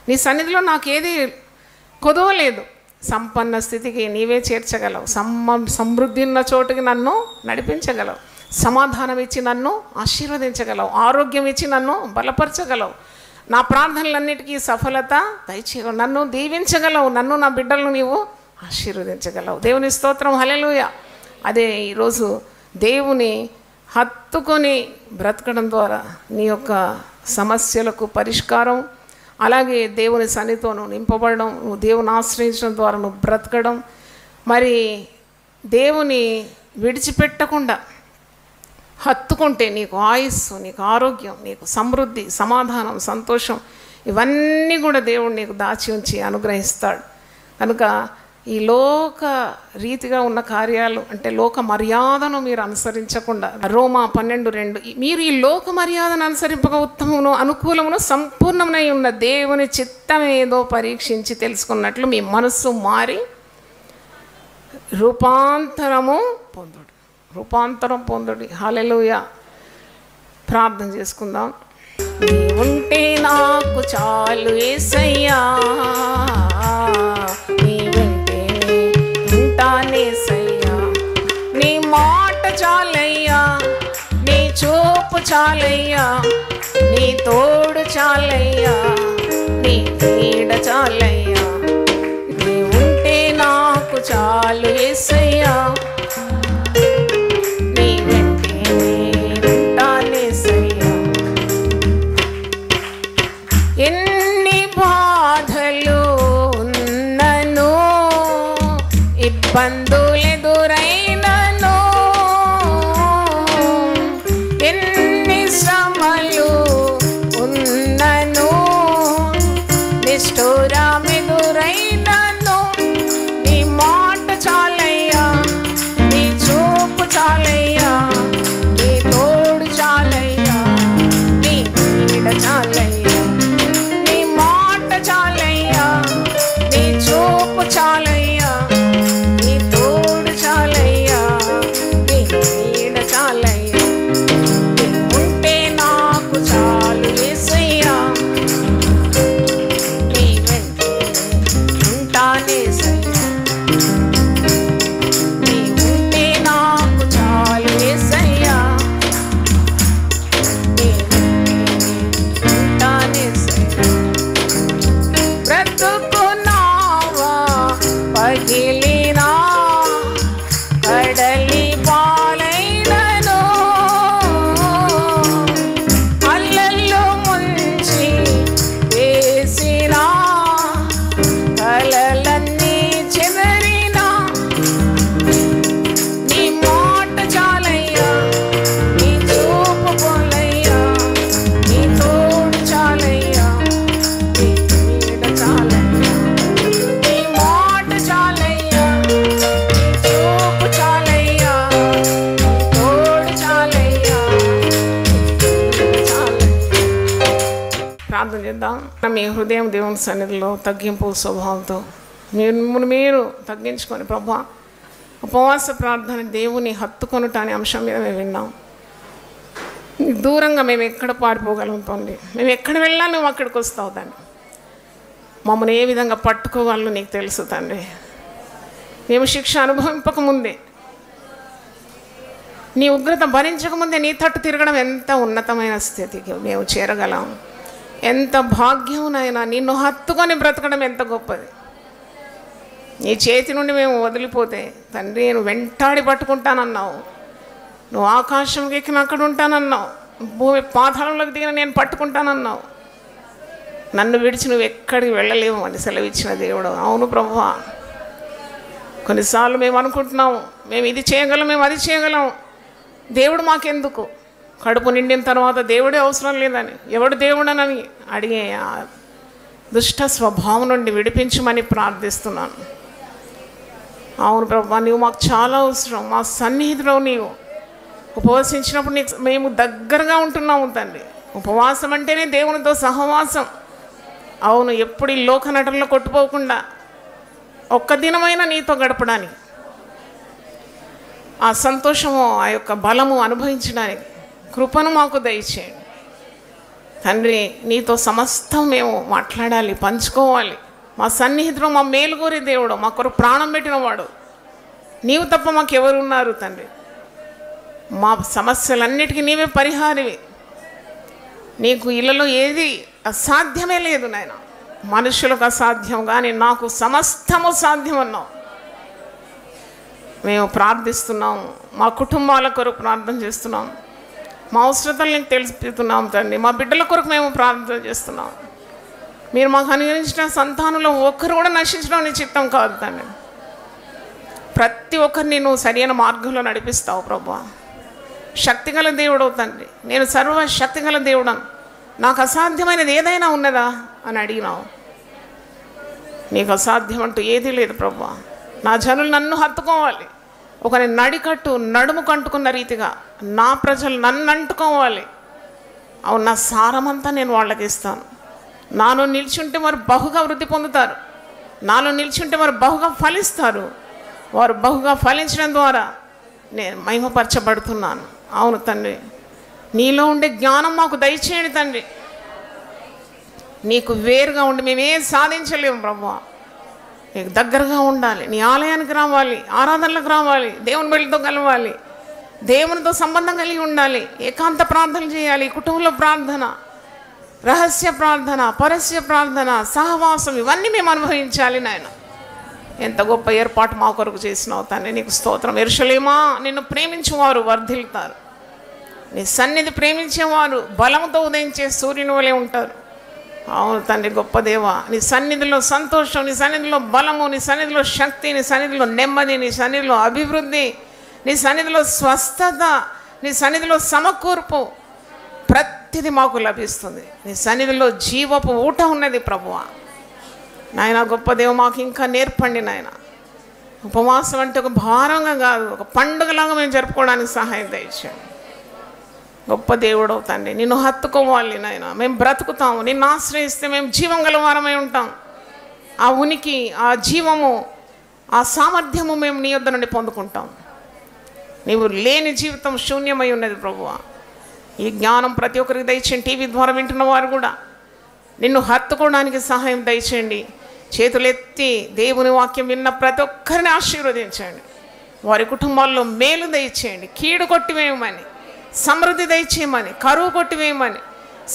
నీ సన్నిధిలో నాకేది కొదవలేదు. సంపన్న స్థితికి నీవే చేర్చగలవు, సమృద్ధి ఉన్న చోటుకి నన్ను నడిపించగలవు, సమాధానం ఇచ్చి నన్ను ఆశీర్వదించగలవు, ఆరోగ్యం ఇచ్చి నన్ను బలపరచగలవు, నా ప్రార్థనలన్నిటికీ సఫలత దయచేయగలవు, నన్ను దీవించగలవు, నన్ను నా బిడ్డలను నీవు ఆశీర్వదించగలవు. దేవుని స్తోత్రం, హల్లెలూయా. అదే ఈరోజు దేవుని హత్తుకొని బ్రతకడం ద్వారా నీ యొక్క సమస్యలకు పరిష్కారం, అలాగే దేవుని సన్నిధితో నువ్వు నింపబడడం, నువ్వు దేవుని ఆశ్రయించడం ద్వారా నువ్వు బ్రతకడం, మరి దేవుని విడిచిపెట్టకుండా హత్తుకుంటే నీకు ఆయుస్సు, నీకు ఆరోగ్యం, నీకు సమృద్ధి, సమాధానం, సంతోషం ఇవన్నీ కూడా దేవుడు నీకు దాచి ఉంచి అనుగ్రహిస్తాడు. కనుక ఈ లోక రీతిగా ఉన్న కార్యాలు అంటే లోక మర్యాదను మీరు అనుసరించకుండా, రోమా 12:2, మీరు ఈ లోక మర్యాదను అనుసరింపక ఉత్తమమును అనుకూలమును సంపూర్ణమునై ఉన్న దేవుని చిత్తం ఏదో పరీక్షించి తెలుసుకున్నట్లు మీ మనస్సు మారి రూపాంతరం పొందుడి. హల్లెలూయా. ప్రార్థన చేసుకుందాం. నీ ఉంటే నాకు చాలు యేసయ్యా, నీ వెంటే ఉంటానేసయ్యా, నీ మాట చాలయ్యా, నీ చూపు చాలయ్యా, నీ తోడు చాలయ్యా, నీ నీడ చాలయ్యా, నీ ఉంటే నాకు చాలు యేసయ్యా, నీ వెంటే ఉంటానేసయ్యా. ఎన్ని బాధలు ఉన్నను, ఇబ్బందులెదురైనను, ఎన్ని శ్రమలు ఉన్నను, నిష్ఠురమెదురైనను, ప్రార్థన చేద్దాం. మీ హృదయం దేవుని సన్నిధిలో తగ్గింపు స్వభావంతో మీరు తగ్గించుకొని, ప్రభువా ఉపవాస ప్రార్థన దేవుని హత్తుకొనుట అనే అంశం మీద మేము విన్నాం. దూరంగా మేము ఎక్కడ పారిపోగలుగుతుంది, మేము ఎక్కడ వెళ్ళా నువ్వు అక్కడికి వస్తావు తండ్రి. మమ్మల్ని ఏ విధంగా పట్టుకోవాలో నీకు తెలుసు తండ్రి. మేము శిక్ష అనుభవింపకముందే, నీ ఉగ్రత భరించకముందే నీ తట్టు తిరగడం ఎంత ఉన్నతమైన స్థితికి మేము చేరగలం. ఎంత భాగ్యమునైనా నిన్ను హత్తుకొని బ్రతకడం ఎంత గొప్పది. నీ చేతి నుండి మేము వదిలిపోతే తండ్రి నేను వెంటాడి పట్టుకుంటానన్నావు. నువ్వు ఆకాశంకి ఎక్కిన అక్కడ ఉంటానన్నావు. భూమి పాతాళంలోకి దిగిన నేను పట్టుకుంటానన్నావు. నన్ను విడిచి నువ్వు ఎక్కడికి వెళ్ళలేవు అని సెలవిచ్చిన దేవుడు. అవును ప్రభువా, కొన్నిసార్లు మేము అనుకుంటున్నాము మేము ఇది చేయగలం, మేము అది చేయగలం, దేవుడు మాకెందుకు, కడుపు నిండిన తర్వాత దేవుడే అవసరం లేదని, ఎవడు దేవుడనని అడిగే ఆ దుష్ట స్వభావం నుండి విడిపించమని ప్రార్థిస్తున్నాను. అవును ప్రభువా, నీవు మాకు చాలా అవసరం. మా సన్నిధిలో నీవు ఉపవసించినప్పుడు నీకు మేము దగ్గరగా ఉంటున్నాము తండ్రి. ఉపవాసం అంటేనే దేవునితో సహవాసం. అవును, ఎప్పుడు ఈ లోక నటనలో కొట్టుపోకుండా ఒక్క దినమైనా నీతో గడపడానికి, ఆ సంతోషము ఆ యొక్క బలము అనుభవించడానికి కృపను మాకు దయచేయండి తండ్రి. నీతో సమస్తం మేము మాట్లాడాలి, పంచుకోవాలి. మా సన్నిహితుడు మా మేలుగోరే దేవుడు, మా కొరకు ప్రాణం పెట్టినవాడు నీవు తప్ప మాకు ఎవరున్నారు తండ్రి. మా సమస్యలన్నిటికీ నీవే పరిహారవి. నీకు ఇళ్ళలో ఏది అసాధ్యమే లేదు నాయన. మనుషులకు అసాధ్యం కానీ నాకు సమస్తము సాధ్యం అన్నావు. మేము ప్రార్థిస్తున్నాము, మా కుటుంబాల కొరకు ప్రార్థన చేస్తున్నాం, మా అవసరతలు నీకు తెలుపుతున్నాం తండ్రి. మా బిడ్డల కొరకు మేము ప్రార్థన చేస్తున్నాం. మీరు మాకు అనుగ్రహించిన సంతానంలో ఒక్కరు కూడా నశించడం నీ చిత్తం కాదు తండ్రి. ప్రతి ఒక్కరిని నువ్వు సరైన మార్గంలో నడిపిస్తావు ప్రభువా. శక్తిగల దేవుడవు తండ్రి. నేను సర్వ శక్తిగల దేవుడను, నాకు అసాధ్యమైనది ఏదైనా ఉన్నదా అని అడిగినావు. నీకు అసాధ్యం అంటూ ఏదీ లేదు ప్రభువా. నా జనులు నన్ను హత్తుకోవాలి, ఒకరి నడికట్టు నడుము కంటుకున్న రీతిగా నా ప్రజలు నన్ను అంటుకోవాలి. అవును, నా సారమంతా నేను వాళ్ళకి ఇస్తాను. నాలో నిల్చుంటే వారు బహుగా వృద్ధి పొందుతారు, నాలో నిల్చుంటే వారు బహుగా ఫలిస్తారు. వారు బహుగా ఫలించడం ద్వారా నేను మహిమపరచబడుతున్నాను. అవును తండ్రి, నీలో ఉండే జ్ఞానం మాకు దయచేయండి తండ్రి. నీకు వేరుగా ఉండి మేమేం సాధించలేము ప్రభువా. నీకు దగ్గరగా ఉండాలి, నీ ఆలయానికి రావాలి, ఆరాధనలకు రావాలి, దేవుని బిడ్డలతో కలవాలి, దేవునితో సంబంధం కలిగి ఉండాలి, ఏకాంత ప్రార్థన చేయాలి, కుటుంబంలో ప్రార్థన, రహస్య ప్రార్థన, పరస్య ప్రార్థన, సహవాసం, ఇవన్నీ మేము అనుభవించాలి నాయన. ఎంత గొప్ప ఏర్పాటు మా కొరకు చేసినావు తండ్రి, నీకు స్తోత్రం. యెరూషలేమా, నిన్ను ప్రేమించేవారు వర్ధిల్లుతారు. నీ సన్నిధి ప్రేమించేవారు బలంతో ఉదయించే సూర్యుని వలె ఉంటారు. అవును తండ్రి, గొప్ప దేవా, నీ సన్నిధిలో సంతోషం, నీ సన్నిధిలో బలము, నీ సన్నిధిలో శక్తి, నీ సన్నిధిలో నెమ్మది, నీ సన్నిధిలో అభివృద్ధి, నీ సన్నిధిలో స్వస్థత, నీ సన్నిధిలో సమకూర్పు, ప్రతిదీ మాకు లభిస్తుంది. నీ సన్నిధిలో జీవపు ఊట ఉన్నది ప్రభువా. నాయన గొప్ప దేవ, మాకు ఇంకా నేర్పండి నాయన. ఉపవాసం అంటే ఒక భారంగా కాదు, ఒక పండుగలాగా మేము జరుపుకోవడానికి సహాయం దయచేయండి. గొప్ప దేవుడు తండ్రి, నిన్ను హత్తుకోవాలి నాయన. మేము బ్రతుకుతాము, నిన్ను ఆశ్రయిస్తే మేము జీవం గలవారమై ఉంటాం. ఆ ఉనికి, ఆ జీవము, ఆ సామర్థ్యము మేము నీ యొద్ద నుండి పొందుకుంటాం. నీవు లేని జీవితం శూన్యమై ఉన్నది ప్రభువా. ఈ జ్ఞానం ప్రతి ఒక్కరికి దయచేయండి. టీవీ ద్వారా వింటున్న వారు కూడా నిన్ను హత్తుకోవడానికి సహాయం దయచేయండి. చేతులెత్తి దేవుని వాక్యం విన్న ప్రతి ఒక్కరిని ఆశీర్వదించండి. వారి కుటుంబాల్లో మేలు దయచేయండి, కీడు కొట్టివేయమని, సమృద్ధి దయచేయమని, కరువు కొట్టివేయమని,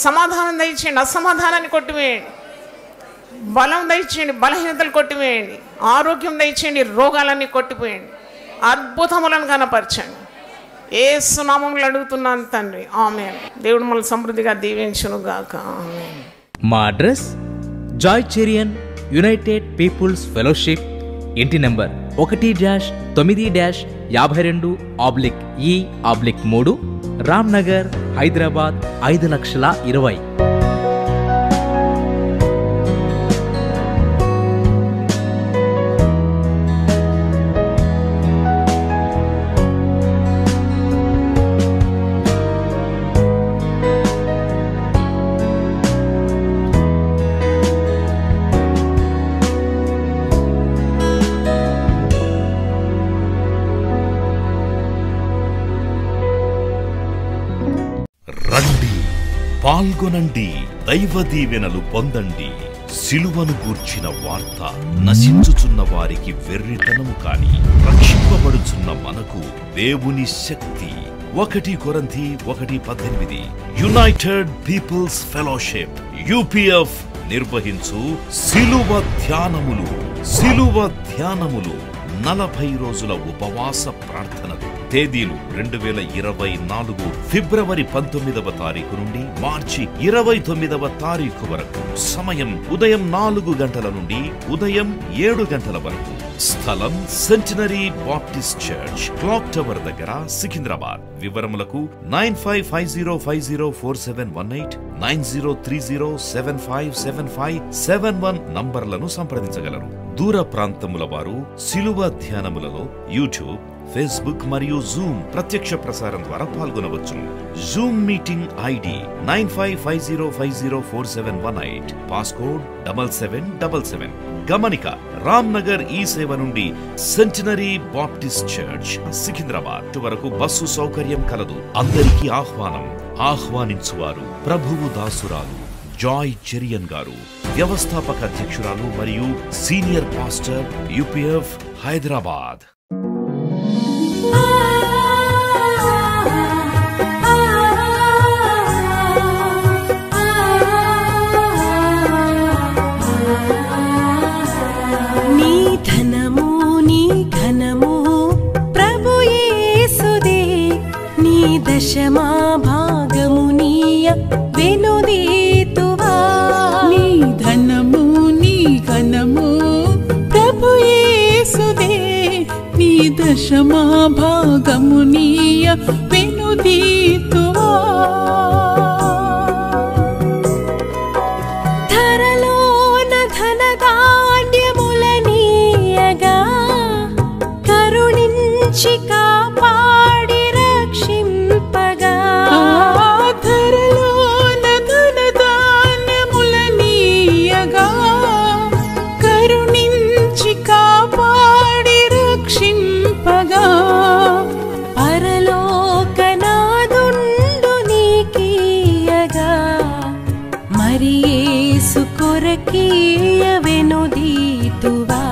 సమాధానం దయచేయండి, అసమాధానాన్ని కొట్టివేయండి, బలం దయచేయండి, బలహీనతలు కొట్టివేయండి, ఆరోగ్యం దయచేయండి, రోగాలన్నీ కొట్టిపోయండి, అద్భుతములను కనపరచండి. యేసు నామములో అడుగుతున్నాను తండ్రి, ఆమేన్. దేవుడు మనల్ని సమృద్ధిగా దీవించును గాక, ఆమేన్. మా address Joy Cherian united peoples fellowship, ఇంటి నెంబర్ 1-9-52/E/3, రామ్ నగర్, హైదరాబాద్ 5,20,000. పాల్గొనండి, దైవ దీవెనలు పొందండి. సిలువను గూర్చిన వార్త నశించుచున్న వారికి వెర్రితనము కాని రక్షింపబడుచున్న మనకు దేవుని శక్తి. 1 కొరింథీ 1:18. యునైటెడ్ పీపుల్స్ ఫెలోషిప్ UPF నిర్వహించు సిలువ ధ్యానములు 40 రోజుల ఉపవాస ప్రార్థనలు. తేదీలు 2024 ఫిబ్రవరి 19వ తారీఖు నుండి మార్చి 29వ తారీఖు వరకు. సమయం ఉదయం 4 గంటల నుండి ఉదయం 7 గంటల వరకు. స్థలం centenary Baptist church, clock tower దగ్గర, సికింద్రాబాద్. వివరములకు 9550504718 9030757571 నంబర్లను సంప్రదించగలరు. దూర ప్రాంతముల వారు సిలువ ధ్యానములలో యూట్యూబ్, ఫేస్బుక్ మరియు జూమ్ ప్రత్యక్ష ప్రసారం ద్వారా పాల్గొనవచ్చును. Zoom meeting ID 9550504718, passcode 7777. గమనిక, రామ్నగర్ ఈ సేవ నుండి సెంటినరీ బాప్టిస్ట్ చర్చ్, సికింద్రాబాద్ వరకు బస్సు సౌకర్యం కలదు. అందరికీ ఆహ్వానం. ఆహ్వానించువారు ప్రభువు దాసురాలు జాయ్ చెరియన్ గారు, వ్యవస్థాపక అధ్యక్షురాలు మరియు సీనియర్ పాస్టర్ UPF హైదరాబాద్. నీ ధనము నీ ఘనము ప్రభు యేసుదే, నీ దశమా భాగము నీయ వెనుదీతువా. నీ ధనము నీ ఘనము ప్రభు యేసుదే, నీ దశమా భాగము నీయ వెనుదీతువా. ధరలోన ధనధాన్యములనీయగా కరుణించి కాపాడి రక్షింపగా. ధరలోన ధనధాన్యములనీయగా కరుణించి కాపాడి రక్షింపగా. పరలోకనాదుండు నీకీయగా మరి యేసు కొరకీయ వెనుదీతువా.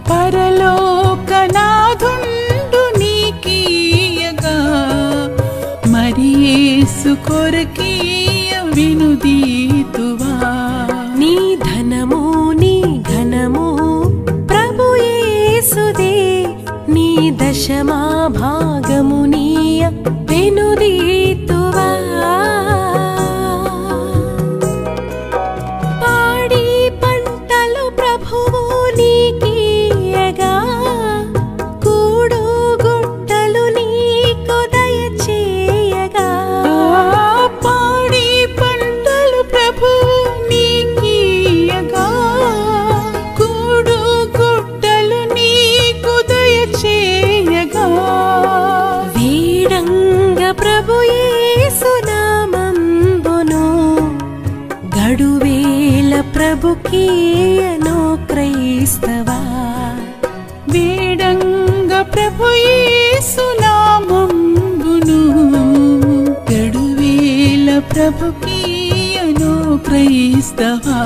పరలోకనాథుండు నీకీయగా మరి యేసు కొరకీయ వెనుదీతువా. నీ ధనము నీ ఘనము ప్రభు యేసుదే, నీ దశమా భాగము నీయ వెనుదీతువా. పాడి పంటలు ప్రభువు నీకీయగా కూడు గుట్టలు నీకు దయచేయగా. పాడి పంటలు ప్రభువు నీకీయగా కూడు గుట్టలు నీకు దయచేయగా. వీడంగ ప్రభు యేసు నామంబును గడువేల ప్రభుకీయను క్రైస్తవా. వేడంగ ప్రభు యేసు నామంబును గడువేల ప్రభుకీయను క్రైస్తవా.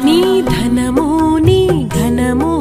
నీ ధనము నీ ఘనము